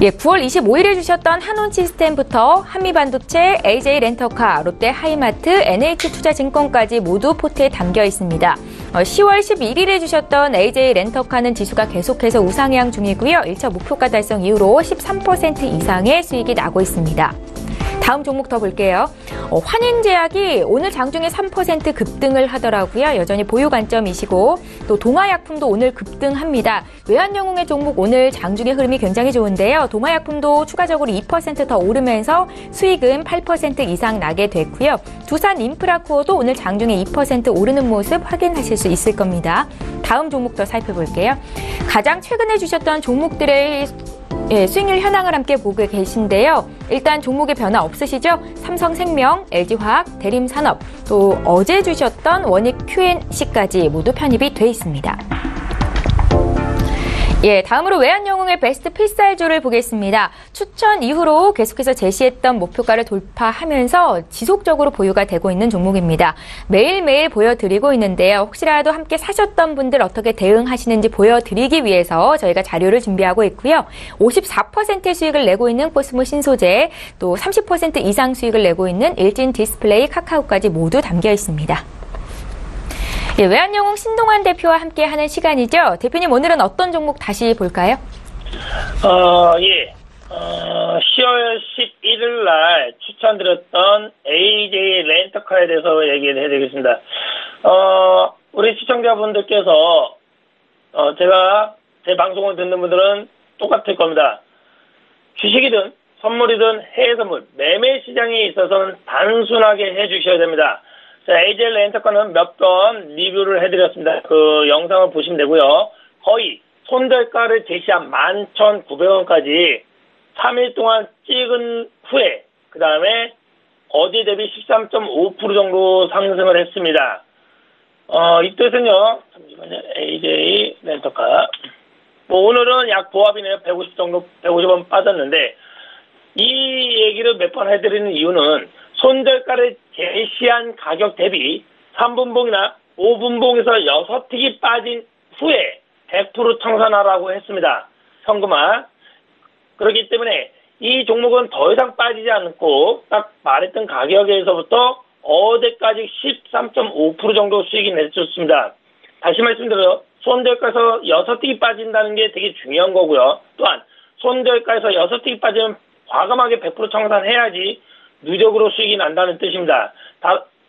예, 9월 25일에 주셨던 한온시스템부터 한미반도체, AJ렌터카, 롯데하이마트, NH투자증권까지 모두 포트에 담겨 있습니다. 10월 11일에 주셨던 AJ렌터카는 지수가 계속해서 우상향 중이고요. 1차 목표가 달성 이후로 13% 이상의 수익이 나고 있습니다. 다음 종목 더 볼게요. 환인제약이 오늘 장중에 3% 급등을 하더라고요. 여전히 보유 관점이시고 또 동아약품도 오늘 급등합니다. 외환영웅의 종목 오늘 장중의 흐름이 굉장히 좋은데요. 동아약품도 추가적으로 2% 더 오르면서 수익은 8% 이상 나게 됐고요. 두산인프라코어도 오늘 장중에 2% 오르는 모습 확인하실 수 있을 겁니다. 다음 종목 더 살펴볼게요. 가장 최근에 주셨던 종목들의 수익률 현황을 함께 보고 계신데요. 일단 종목의 변화 없으시죠? 삼성생명, LG화학, 대림산업, 또 어제 주셨던 원익 Q&C까지 모두 편입이 돼 있습니다. 다음으로 외환영웅의 베스트 필살주를 보겠습니다. 추천 이후로 계속해서 제시했던 목표가를 돌파하면서 지속적으로 보유가 되고 있는 종목입니다. 매일매일 보여드리고 있는데요. 혹시라도 함께 사셨던 분들 어떻게 대응하시는지 보여드리기 위해서 저희가 자료를 준비하고 있고요. 54%의 수익을 내고 있는 코스모 신소재, 또 30% 이상 수익을 내고 있는 일진 디스플레이, 카카오까지 모두 담겨 있습니다. 외환영웅 신동환 대표와 함께하는 시간이죠. 대표님, 오늘은 어떤 종목 다시 볼까요? 10월 11일 날 추천드렸던 AJ 렌터카에 대해서 얘기를 해드리겠습니다. 우리 시청자분들께서 제가 제 방송을 듣는 분들은 똑같을 겁니다. 주식이든 선물이든 해외 선물, 매매 시장에 있어서는 단순하게 해주셔야 됩니다. 자, AJ 렌터카는 몇 번 리뷰를 해드렸습니다. 그 영상을 보시면 되고요. 거의 손절가를 제시한 11,900원까지 3일 동안 찍은 후에 그 다음에 어제 대비 13.5% 정도 상승을 했습니다. 이 뜻은요. 잠시만요. AJ 렌터카. 오늘은 약 보합이네요. 150 정도, 150원 빠졌는데 이 얘기를 몇 번 해드리는 이유는 손절가를 제시한 가격 대비 3분봉이나 5분봉에서 6틱이 빠진 후에 100% 청산하라고 했습니다. 현금화. 그렇기 때문에 이 종목은 더 이상 빠지지 않고 딱 말했던 가격에서부터 어제까지 13.5% 정도 수익이 냈었습니다. 다시 말씀드려요. 손절가에서 6틱이 빠진다는 게 되게 중요한 거고요. 또한 손절가에서 6틱이 빠지면 과감하게 100% 청산해야지 누적으로 수익이 난다는 뜻입니다.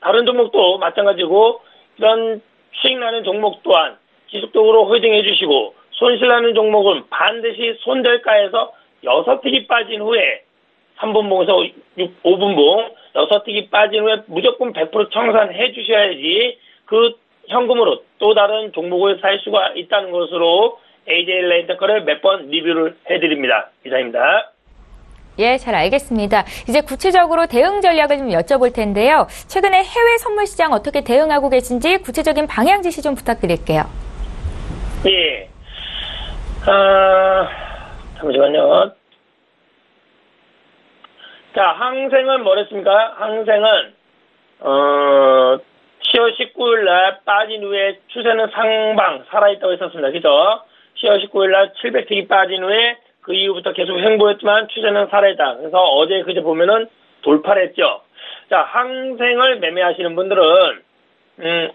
다른 종목도 마찬가지고 이런 수익 나는 종목 또한 지속적으로 홀딩해 주시고 손실 나는 종목은 반드시 손절가에서 6틱이 빠진 후에 3분봉에서 5분봉 6틱이 빠진 후에 무조건 100% 청산해 주셔야지 그 현금으로 또 다른 종목을 살 수가 있다는 것으로 AJ 렌터카를 몇 번 리뷰를 해드립니다. 이상입니다. 잘 알겠습니다. 이제 구체적으로 대응 전략을 좀 여쭤볼 텐데요. 최근에 해외 선물 시장 어떻게 대응하고 계신지 구체적인 방향 제시 좀 부탁드릴게요. 잠시만요. 자, 항생은 뭐랬습니까? 항생은 10월 19일 날 빠진 후에 추세는 상방 살아있다고 했었습니다. 그죠? 10월 19일 날 700틱이 빠진 후에 그 이후부터 계속 횡보했지만 추세는 살아있다. 그래서 어제 그제 보면은 돌파를 했죠. 자, 항생을 매매하시는 분들은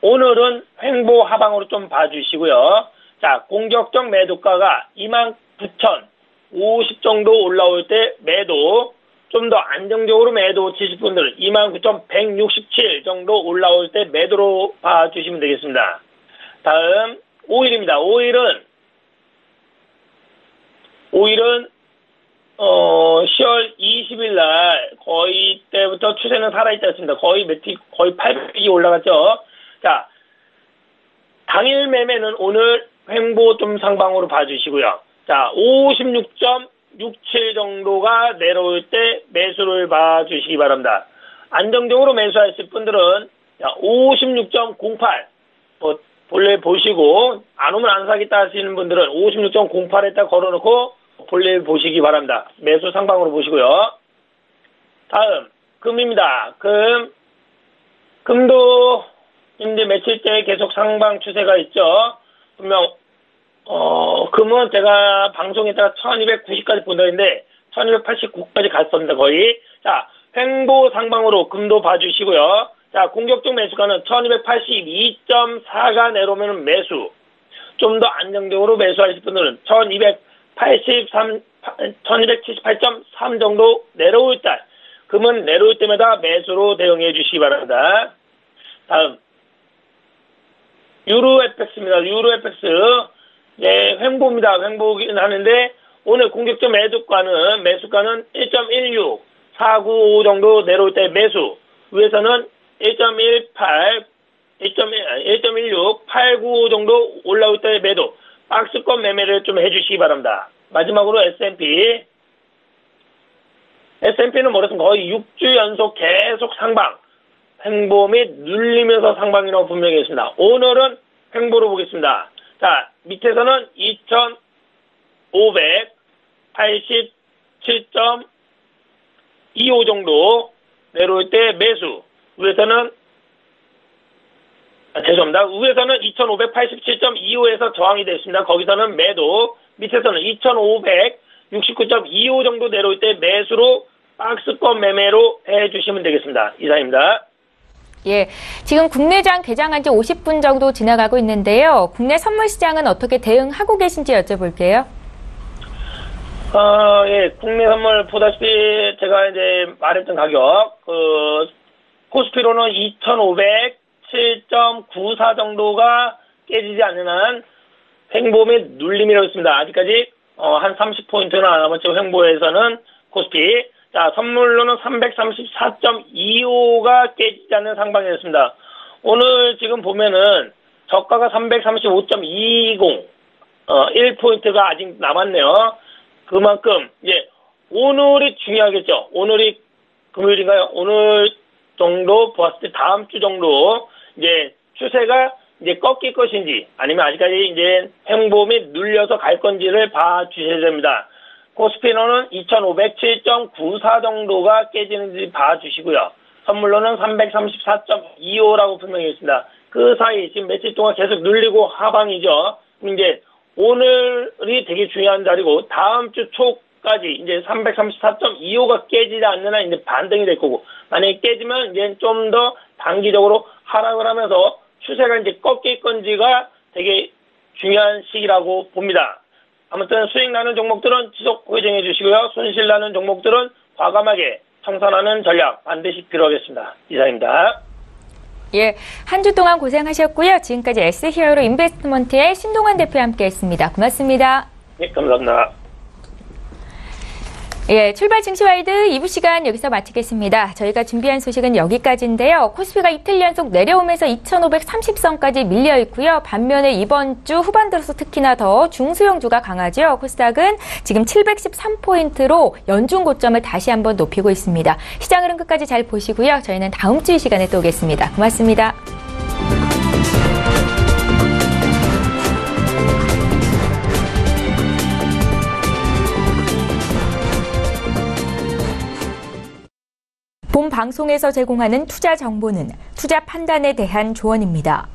오늘은 횡보 하방으로 좀 봐주시고요. 자, 공격적 매도가가 29,050 정도 올라올 때 매도, 좀 더 안정적으로 매도 치실 분들은 29,167 정도 올라올 때 매도로 봐주시면 되겠습니다. 다음 오일입니다. 오일은 10월 20일 날 거의 때부터 추세는 살아있지 않습니다. 거의 800이 올라갔죠. 자, 당일 매매는 오늘 횡보 좀 상방으로 봐주시고요. 자, 56.67 정도가 내려올 때 매수를 봐주시기 바랍니다. 안정적으로 매수하실 분들은 56.08 본래 보시고 안 오면 안 사겠다 하시는 분들은 56.08에다 걸어놓고 본래 보시기 바랍니다. 매수 상방으로 보시고요. 다음 금입니다. 금도 이제 며칠째 계속 상방 추세가 있죠. 분명 금은 제가 방송에다가 1290까지 본다 했는데 1289까지 갔습니다. 거의. 자, 횡보 상방으로 금도 봐주시고요. 자, 공격적 매수가는 1282.4가 내려오면 매수. 좀 더 안정적으로 매수하실 분들은 1278.3 정도 내려올 때, 금은 내려올 때마다 매수로 대응해 주시기 바랍니다. 다음, 유로 FX입니다. 유로 FX. 횡보입니다. 횡보긴 하는데, 오늘 공격적 매수가는 1.16, 495 정도 내려올 때 매수. 위에서는 1.18, 1.16, 895 정도 올라올 때 매도. 박스권 매매를 좀 해주시기 바랍니다. 마지막으로 S&P는 뭐랬습니까? 거의 6주 연속 계속 상방. 횡보 및 눌리면서 상방이라고 분명히 했습니다. 오늘은 횡보로 보겠습니다. 자, 밑에서는 2,587.25 정도 내려올 때 매수. 위에서는 2,587.25에서 저항이 됐습니다. 거기서는 매도. 밑에서는 2,569.25 정도 내려올 때 매수로 박스권 매매로 해주시면 되겠습니다. 이상입니다. 예, 지금 국내장 개장한 지 50분 정도 지나가고 있는데요. 국내 선물 시장은 어떻게 대응하고 계신지 여쭤볼게요. 예, 국내 선물 보다시피 제가 이제 말했던 가격, 코스피로는 2,507.94 정도가 깨지지 않는 한 횡보 및 눌림이라고 있습니다. 아직까지 한 30포인트나 남았죠. 횡보에서는 코스피. 자, 선물로는 334.25가 깨지지 않는 상방이었습니다. 오늘 지금 보면은 저가가 335.20, 1포인트가 아직 남았네요. 그만큼 이제 오늘이 중요하겠죠. 오늘이 금요일인가요? 오늘 정도 보았을 때 다음 주 정도 이제 추세가 이제 꺾일 것인지 아니면 아직까지 이제 횡보 및 눌려서 갈 건지를 봐주셔야 됩니다. 코스피로는 2,507.94 정도가 깨지는지 봐주시고요. 선물로는 334.25라고 분명히 있습니다. 그 사이 지금 며칠 동안 계속 눌리고 하방이죠. 이제 오늘이 되게 중요한 자리고 다음 주 초까지 이제 334.25가 깨지지 않는 한 이제 반등이 될 거고 만약에 깨지면 이제 좀 더 단기적으로 하락을 하면서 추세가 이제 꺾일 건지가 되게 중요한 시기라고 봅니다. 아무튼 수익 나는 종목들은 지속 회전해 주시고요. 손실 나는 종목들은 과감하게 청산하는 전략 반드시 필요하겠습니다. 이상입니다. 예, 한 주 동안 고생하셨고요. 지금까지 S히어로 인베스트먼트의 신동환 대표와 함께했습니다. 고맙습니다. 네, 감사합니다. 예, 출발 증시와이드 2부 시간 여기서 마치겠습니다. 저희가 준비한 소식은 여기까지인데요. 코스피가 이틀 연속 내려오면서 2,530선까지 밀려 있고요. 반면에 이번 주 후반 들어서 특히나 더 중소형주가 강하죠. 코스닥은 지금 713포인트로 연중 고점을 다시 한번 높이고 있습니다. 시장 흐름 끝까지 잘 보시고요. 저희는 다음 주 이 시간에 또 오겠습니다. 고맙습니다. 본 방송에서 제공하는 투자 정보는 투자 판단에 대한 조언입니다.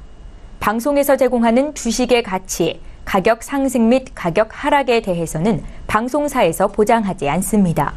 방송에서 제공하는 주식의 가치, 가격 상승 및 가격 하락에 대해서는 방송사에서 보장하지 않습니다.